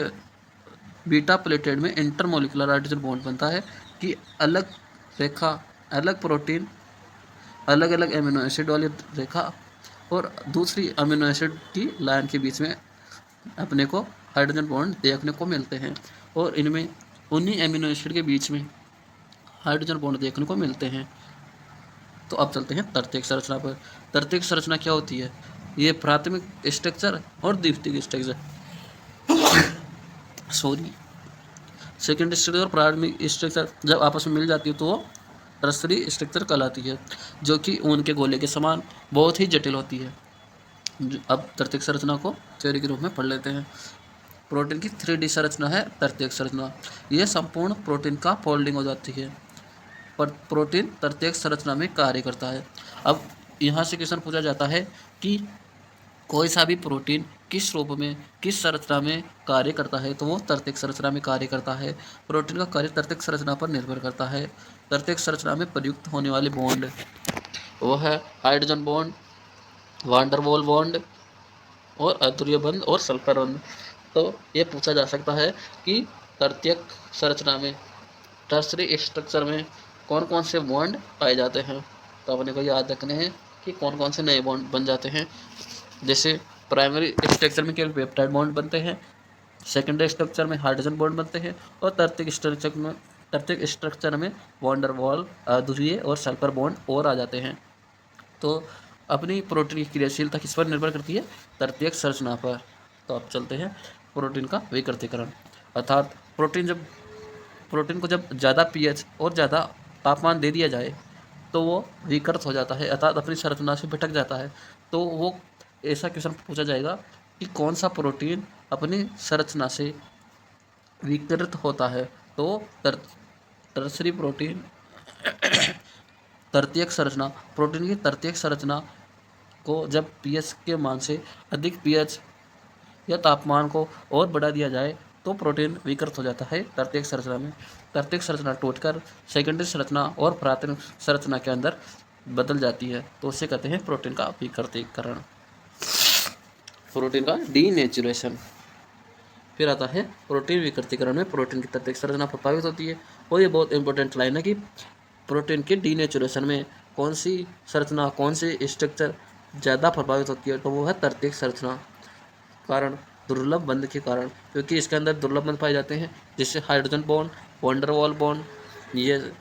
बीटा प्लेटेड में इंटरमोलिकुलर हाइड्रोजन बॉन्ड बनता है कि अलग रेखा, अलग प्रोटीन, अलग अलग अमीनो एसिड वाली रेखा और दूसरी अमीनो एसिड की लाइन के बीच में अपने को हाइड्रोजन बॉन्ड देखने को मिलते हैं, और इनमें उन्हीं अमीनो एसिड के बीच में हाइड्रोजन बॉन्ड देखने को मिलते हैं। तो अब चलते हैं तृतीयक संरचना पर। तृतीयक संरचना क्या होती है, ये प्राथमिक स्ट्रक्चर और द्वितीयक स्ट्रक्चर सेकेंडरी स्ट्रक्चर और प्राथमिक स्ट्रक्चर जब आपस में मिल जाती है तो वो टर्सरी स्ट्रक्चर कहलाती है, जो कि ऊन के गोले के समान बहुत ही जटिल होती है। अब तृतीयक संरचना को थ्योरी के रूप में पढ़ लेते हैं। प्रोटीन की 3D संरचना है तृतीयक संरचना। यह संपूर्ण प्रोटीन का फोल्डिंग हो जाती है, पर प्रोटीन तृतीयक संरचना में कार्य करता है। अब यहाँ से क्वेश्चन पूछा जाता है कि कोई सा भी प्रोटीन किस रूप में, किस संरचना में कार्य करता है, तो वो तृतीयक संरचना में कार्य करता है। प्रोटीन का कार्य तृतीयक संरचना पर निर्भर करता है। तृतीयक संरचना में प्रयुक्त होने वाले बॉन्ड वो है हाइड्रोजन बॉन्ड, वांडरवॉल बॉन्ड और अध्रुवीय बंध और सल्फर बंध। तो ये पूछा जा सकता है कि तृतीयक संरचना में, टर्सरी स्ट्रक्चर में कौन कौन से बॉन्ड पाए जाते हैं। तो अपने को याद रखने हैं कि कौन कौन से नए बॉन्ड बन जाते हैं। जैसे प्राइमरी स्ट्रक्चर में केवल पेप्टाइड बॉन्ड बनते हैं, सेकेंडरी स्ट्रक्चर में हाइड्रोजन बॉन्ड बनते हैं, और तृतीयक स्ट्रक्चर में वांडरवॉल, अध्रुवीय और सल्फर बॉन्ड और आ जाते हैं। तो अपनी प्रोटीन की क्रियाशीलता किस पर निर्भर करती है, तृतीयक संरचना पर। तो अब चलते हैं प्रोटीन का विकृतीकरण, अर्थात प्रोटीन को जब ज़्यादा पीएच और ज़्यादा तापमान दे दिया जाए तो वो विकृत हो जाता है, अर्थात अपनी संरचना से भटक जाता है। तो वो ऐसा क्वेश्चन पूछा जाएगा कि कौन सा प्रोटीन अपनी संरचना से विकृत होता है। तो टर्सरी प्रोटीन तृतीयक संरचना, प्रोटीन की तृतीयक संरचना को जब पीएच के मान से अधिक पीएच या तापमान को और बढ़ा दिया जाए तो प्रोटीन विकृत हो जाता है तृतीयक संरचना में। तृतीयक संरचना टूटकर सेकेंडरी संरचना और प्राथमिक संरचना के अंदर बदल जाती है, तो उसे कहते हैं प्रोटीन का विकृतीकरण, प्रोटीन का डीनेचुरेशन। फिर आता है प्रोटीन विकृतीकरण में प्रोटीन की तृतीयक संरचना प्रभावित होती है, और ये बहुत इंपॉर्टेंट लाइन है कि प्रोटीन के डीनेचुरेशन में कौन सी संरचना, कौन सी स्ट्रक्चर ज़्यादा प्रभावित होती है, तो वो है तृतीयक संरचना। कारण दुर्लभ बंध के कारण, क्योंकि इसके अंदर दुर्लभ बंध पाए जाते हैं, जैसे हाइड्रोजन बॉन्ड, वांडरवॉल बॉन्ड, ये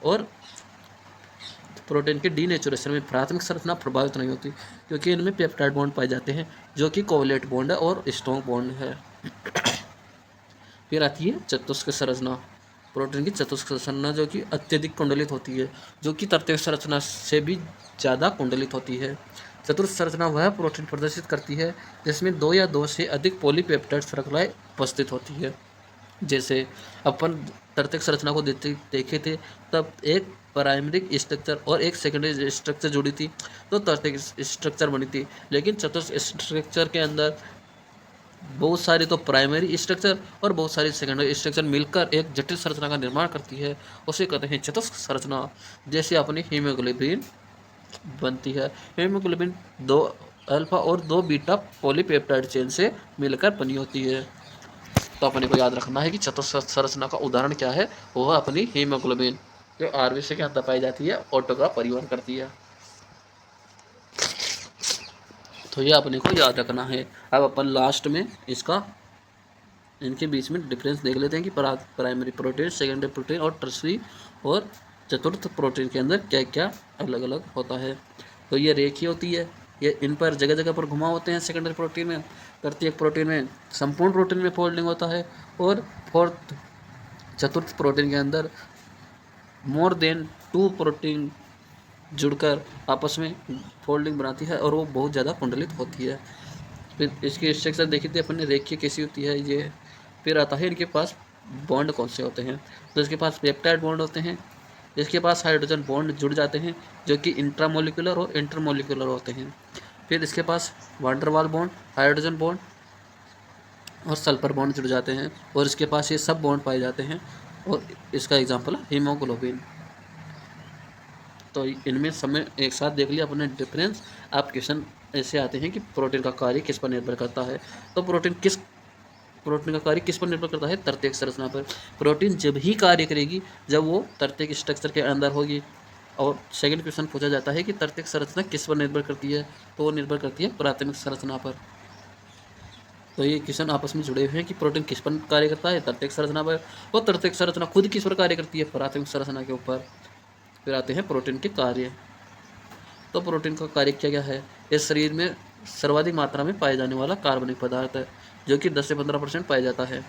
और प्रोटीन के डीनेचुरेशन में प्राथमिक संरचना प्रभावित नहीं होती, क्योंकि इनमें पेप्टाइड बॉन्ड पाए जाते हैं जो कि कोवलेंट बॉन्ड है और स्ट्रॉन्ग बॉन्ड है। फिर आती है चतुष्क संरचना। प्रोटीन की चतुष्क संरचना जो कि अत्यधिक कुंडलित होती है, जो कि तृतीयक संरचना से भी ज़्यादा कुंडलित होती है। चतुर्थ संरचना वह प्रोटीन प्रदर्शित करती है जिसमें दो या दो से अधिक पॉलीपेप्टाइड श्रृंखलाएं उपस्थित होती है। जैसे अपन तृतीयक संरचना को देखे थे, तब एक प्राइमरी स्ट्रक्चर और एक सेकेंडरी स्ट्रक्चर जुड़ी थी तो तृतीयक स्ट्रक्चर बनी थी। लेकिन चतुर्थ स्ट्रक्चर के अंदर बहुत सारे तो प्राइमरी स्ट्रक्चर और बहुत सारी सेकेंडरी स्ट्रक्चर मिलकर एक जटिल संरचना का निर्माण करती है, उसे कहते हैं चतुष्क संरचना। जैसे अपनी हीमोग्लोबिन बनती है। हीमोग्लोबिन 2 अल्फा और 2 बीटा पॉलीपेप्टाइड चेन से मिलकर बनी होती है। तो अपने को याद रखना है कि चतुष्क संरचना का उदाहरण क्या है, वह अपनी हीमोग्लोबिन जो आरबीसी के अंदर पाई जाती है, ऑटो का परिवहन करती है। तो ये अपने को याद रखना है। अब अपन लास्ट में इसका इनके बीच में डिफरेंस देख लेते हैं कि प्राइमरी प्रोटीन, सेकेंडरी प्रोटीन और टर्सरी और चतुर्थ प्रोटीन के अंदर क्या क्या अलग अलग होता है। तो ये रेखीय होती है, ये इन पर जगह जगह पर घुमा होते हैं। सेकेंडरी प्रोटीन में, तृतीयक प्रोटीन में संपूर्ण प्रोटीन में फोल्डिंग होता है और चतुर्थ प्रोटीन के अंदर मोर देन 2 प्रोटीन जुड़कर आपस में फोल्डिंग बनाती है और वो बहुत ज़्यादा कुंडलित होती है। फिर इसकी स्ट्रक्चर देखी थी अपन ने, रेखीय कैसी होती है ये। फिर आता है इनके पास बॉन्ड कौन से होते हैं। तो इसके पास पेप्टाइड बॉन्ड होते हैं, इसके पास हाइड्रोजन बॉन्ड जुड़ जाते हैं जो कि इंट्रामोलिकुलर और इंटरमोलिकुलर होते हैं। फिर इसके पास वांडरवाल बॉन्ड, हाइड्रोजन बॉन्ड और सल्फर बॉन्ड जुड़ जाते हैं और इसके पास ये सब बॉन्ड पाए जाते हैं और इसका एग्जाम्पल है हीमोग्लोबिन। तो इनमें समय एक साथ देख लिया अपने डिफरेंस। आप क्वेश्चन ऐसे आते हैं कि प्रोटीन का कार्य किस पर निर्भर करता है। तो प्रोटीन का कार्य किस पर निर्भर करता है? तृतीयक संरचना पर। प्रोटीन जब ही कार्य करेगी जब वो तृतीयक स्ट्रक्चर के अंदर होगी। और सेकंड क्वेश्चन पूछा जाता है कि तृतीयक संरचना किस पर निर्भर करती है, तो वो निर्भर करती है प्राथमिक संरचना पर। तो ये क्वेश्चन आपस में जुड़े हुए हैं कि प्रोटीन किस पर कार्य करता है, तृतीयक संरचना पर, और तृतीयक संरचना खुद किस पर कार्य करती है, प्राथमिक संरचना के ऊपर। फिर आते हैं प्रोटीन के कार्य। तो प्रोटीन का कार्य क्या क्या है? इस शरीर में सर्वाधिक मात्रा में पाए जाने वाला कार्बनिक पदार्थ है जो कि 10 से 15% पाया जाता है।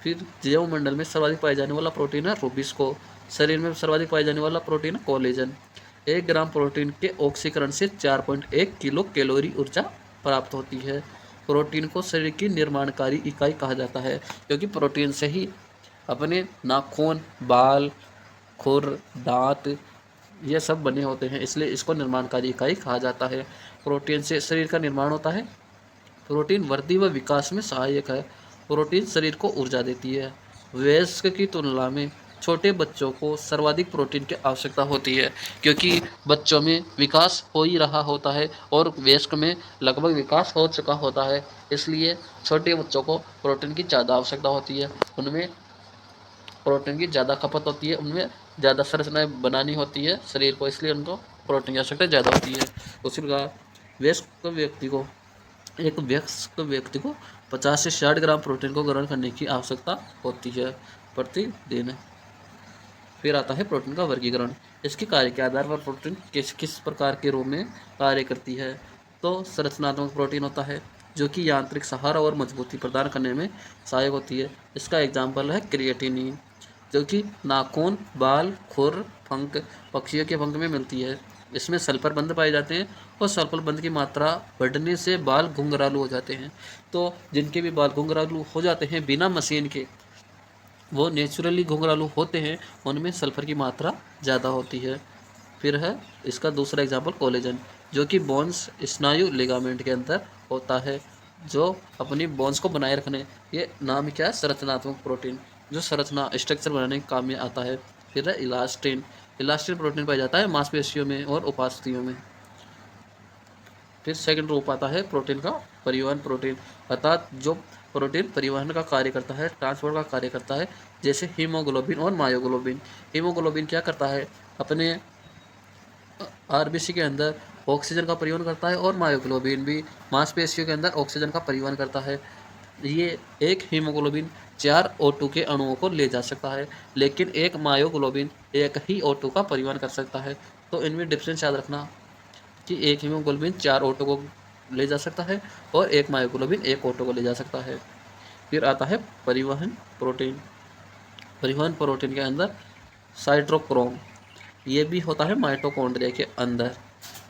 फिर जैवमंडल में सर्वाधिक पाए जाने वाला प्रोटीन है रूबिस्को। शरीर में सर्वाधिक पाए जाने वाला प्रोटीन है कोलेजन। 1 ग्राम प्रोटीन के ऑक्सीकरण से 4.1 किलो कैलोरी ऊर्जा प्राप्त होती है। प्रोटीन को शरीर की निर्माणकारी इकाई कहा जाता है क्योंकि प्रोटीन से ही अपने नाखून, बाल, खुर, दांत ये सब बने होते हैं, इसलिए इसको निर्माणकारी इकाई कहा जाता है। प्रोटीन से शरीर का निर्माण होता है। प्रोटीन वृद्धि व विकास में सहायक है। प्रोटीन शरीर को ऊर्जा देती है। वयस्क की तुलना में छोटे बच्चों को सर्वाधिक प्रोटीन की आवश्यकता होती है क्योंकि बच्चों में विकास हो ही रहा होता है और वयस्क में लगभग विकास हो चुका होता है, इसलिए छोटे बच्चों को प्रोटीन की ज़्यादा आवश्यकता होती है। उनमें प्रोटीन की ज़्यादा खपत होती है, उनमें ज़्यादा संरचनाएं बनानी होती है शरीर को, इसलिए उनको प्रोटीन की आवश्यकता ज़्यादा होती है। उसी प्रकार एक वयस्क व्यक्ति को 50 से 60 ग्राम प्रोटीन को ग्रहण करने की आवश्यकता होती है प्रतिदिन। फिर आता है प्रोटीन का वर्गीकरण। इसके कार्य के आधार पर प्रोटीन किस किस प्रकार के रूप में कार्य करती है। तो संरचनात्मक प्रोटीन होता है जो कि यांत्रिक सहारा और मजबूती प्रदान करने में सहायक होती है। इसका एग्जाम्पल है क्रिएटिनिन जो कि नाखून, बाल, खुर, पंख, पक्षियों के पंख में मिलती है। इसमें सल्फर बंध पाए जाते हैं और सल्फर बंध की मात्रा बढ़ने से बाल घुंघरालू हो जाते हैं। तो जिनके भी बाल घुंघरालू हो जाते हैं बिना मशीन के, वो नेचुरली घुंघरालू होते हैं, उनमें सल्फर की मात्रा ज़्यादा होती है। फिर है इसका दूसरा एग्जाम्पल कोलेजन जो कि बोन्स, स्नायु, लिगामेंट के अंदर होता है जो अपनी बोन्स को बनाए रखने, ये नाम क्या है, संरचनात्मक प्रोटीन जो संरचना स्ट्रक्चर बनाने के काम में आता है। फिर है इलास्टिन प्रोटीन पाया जाता है मांसपेशियों में और उपास्थियों में। फिर सेकंड रूप आता है प्रोटीन का परिवहन प्रोटीन, अर्थात जो प्रोटीन परिवहन का कार्य करता है, ट्रांसपोर्ट का कार्य करता है, जैसे हीमोग्लोबिन और मायोग्लोबिन। हीमोग्लोबिन क्या करता है, अपने आरबीसी के अंदर ऑक्सीजन का परिवहन करता है और मायोग्लोबिन भी मांसपेशियों के अंदर ऑक्सीजन का परिवहन करता है। ये एक हीमोग्लोबिन 4 O2 के अणुओं को ले जा सकता है, लेकिन एक मायोग्लोबिन एक ही O2 का परिवहन कर सकता है। तो इनमें डिफरेंस याद रखना कि एक हीमोग्लोबिन 4 ऑटो को ले जा सकता है और एक मायोग्लोबिन 1 ऑटो को ले जा सकता है। फिर आता है परिवहन प्रोटीन। परिवहन प्रोटीन के अंदर साइटोक्रोम, ये भी होता है माइटोकॉन्ड्रिया के अंदर,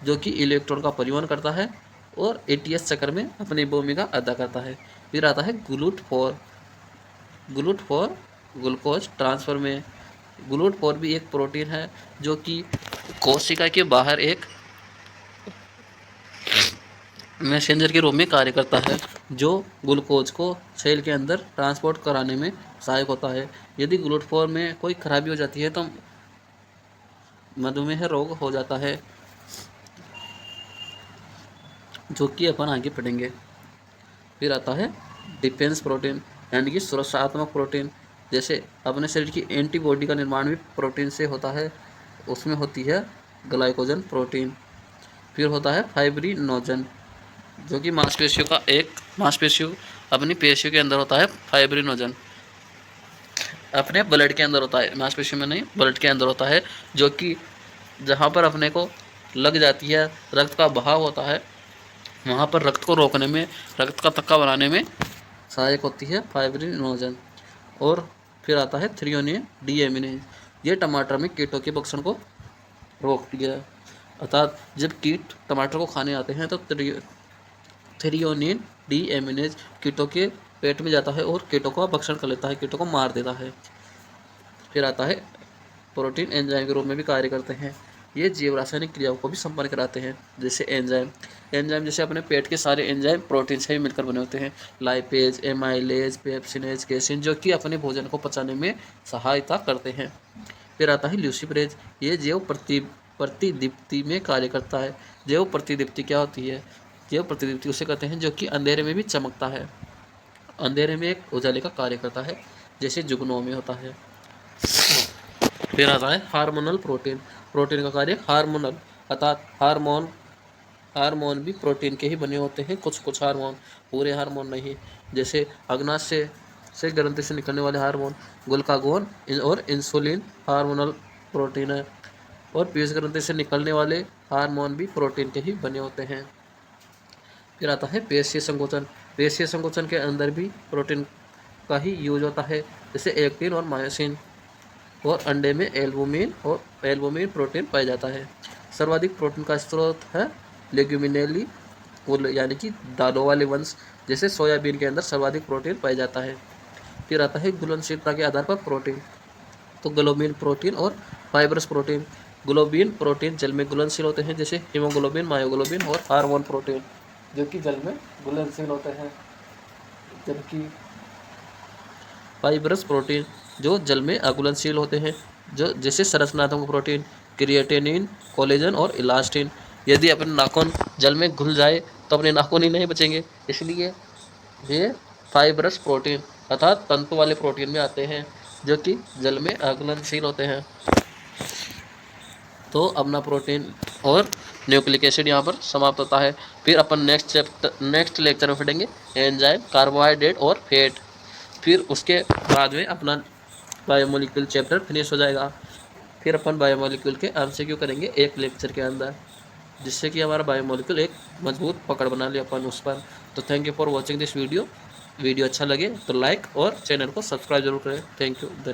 जो कि इलेक्ट्रॉन का परिवहन करता है और एटीएस चक्र में अपनी भूमिका अदा करता है। फिर आता है ग्लूट4 ग्लूकोज ट्रांसफर में। ग्लूट4 भी एक प्रोटीन है जो कि कोशिका के बाहर एक मैसेंजर के रूप में कार्य करता है, जो ग्लूकोज को सेल के अंदर ट्रांसपोर्ट कराने में सहायक होता है। यदि ग्लूट4 में कोई खराबी हो जाती है तो मधुमेह रोग हो जाता है, जो कि अपन आगे पढ़ेंगे। फिर आता है डिफेंस प्रोटीन, यानी कि सुरक्षात्मक प्रोटीन। जैसे अपने शरीर की एंटीबॉडी का निर्माण भी प्रोटीन से होता है, उसमें होती है ग्लाइकोजन प्रोटीन। फिर होता है फाइब्रिनोजन, जो कि मांसपेशियों अपनी पेशियों के अंदर होता है। फाइब्रिनोजन अपने ब्लड के अंदर होता है, मांसपेशियों में नहीं, ब्लड के अंदर होता है, जो कि जहाँ पर अपने को लग जाती है, रक्त का बहाव होता है, वहाँ पर रक्त को रोकने में, रक्त का थक्का बनाने में सहायक होती है फाइब्रिनोजन। और फिर आता है थ्रियोनिन डीएमिनेज, ये टमाटर में कीटों के भक्षण को रोकती है। अर्थात जब कीट टमाटर को खाने आते हैं तो थ्रियोनिन डीएमिनेज कीटों के पेट में जाता है और कीटों का भक्षण कर लेता है, कीटों को मार देता है। फिर आता है प्रोटीन एंजाइम के रूप में भी कार्य करते हैं। ये जीव रासायनिक क्रियाओं को भी संपन्न कराते हैं। जैसे एंजाइम जैसे अपने पेट के सारे एंजाइम प्रोटीन से ही मिलकर बने होते हैं। लाइपेज, एमाइलेज, पेप्सिनेज, केसिन, जो कि अपने भोजन को पचाने में सहायता करते हैं। फिर आता है ल्यूसिफरेज, ये जैव प्रतिदीप्ति में कार्य करता है। जैव प्रतिदीप्ति क्या होती है? जैव प्रतिदीप्ति उसे कहते हैं जो कि अंधेरे में भी चमकता है, अंधेरे में एक उजाले का कार्य करता है, जैसे जुगनू में होता है। फिर आता है हार्मोनल प्रोटीन। प्रोटीन का कार्य हार्मोनल, अर्थात हार्मोन भी प्रोटीन के ही बने होते हैं। कुछ हार्मोन, पूरे हार्मोन नहीं। जैसे अग्नाशय से ग्रंथि से निकलने वाले हार्मोन ग्लूकागोन और इंसुलिन हार्मोनल प्रोटीन है, और पीयूष ग्रंथि से निकलने वाले हार्मोन भी प्रोटीन के ही बने होते हैं। फिर आता है पेशीय संकोचन। पेशीय संकोचन के अंदर भी प्रोटीन का ही यूज होता है, जैसे एक्टिन और मायोसिन। और अंडे में एल्बुमिन प्रोटीन पाया जाता है। सर्वाधिक प्रोटीन का स्रोत है लेग्यूमिनेली, यानी कि दालों वाले वंश, जैसे सोयाबीन के अंदर सर्वाधिक प्रोटीन पाया जाता है। फिर आता है घुलनशीलता के आधार पर प्रोटीन, तो ग्लोबिन प्रोटीन और फाइब्रस प्रोटीन। ग्लोबिन प्रोटीन जल में घुलनशील होते हैं, जैसे हीमोग्लोबिन, मायोग्लोबिन और हार्मोन प्रोटीन, जो कि जल में घुलनशील होते हैं। जबकि फाइब्रस प्रोटीन जो जल में अघुलनशील होते हैं, जो जैसे संरचनात्मक प्रोटीन, क्रिएटिनिन, कोलेजन और इलास्टिन। यदि अपने नाखून जल में घुल जाए तो अपने नाखून ही नहीं बचेंगे, इसलिए ये फाइब्रस प्रोटीन अर्थात तंतु वाले प्रोटीन में आते हैं, जो कि जल में अघुलनशील होते हैं। तो अपना प्रोटीन और न्यूक्लिक एसिड यहाँ पर समाप्त होता है। फिर अपन नेक्स्ट लेक्चर में पढ़ेंगे एंजाइम, कार्बोहाइड्रेट और फैट। फिर उसके बाद में अपना बायोमोलिक्यूल चैप्टर फिनिश हो जाएगा। फिर अपन बायोमोलिक्यूल के एमसीक्यू करेंगे एक लेक्चर के अंदर, जिससे कि हमारा बायोमोलिक्यूल एक मजबूत पकड़ बना ले अपन उस पर। तो thank you for watching this video अच्छा लगे तो लाइक और चैनल को सब्सक्राइब जरूर करें। थैंक यू, धन्यवाद।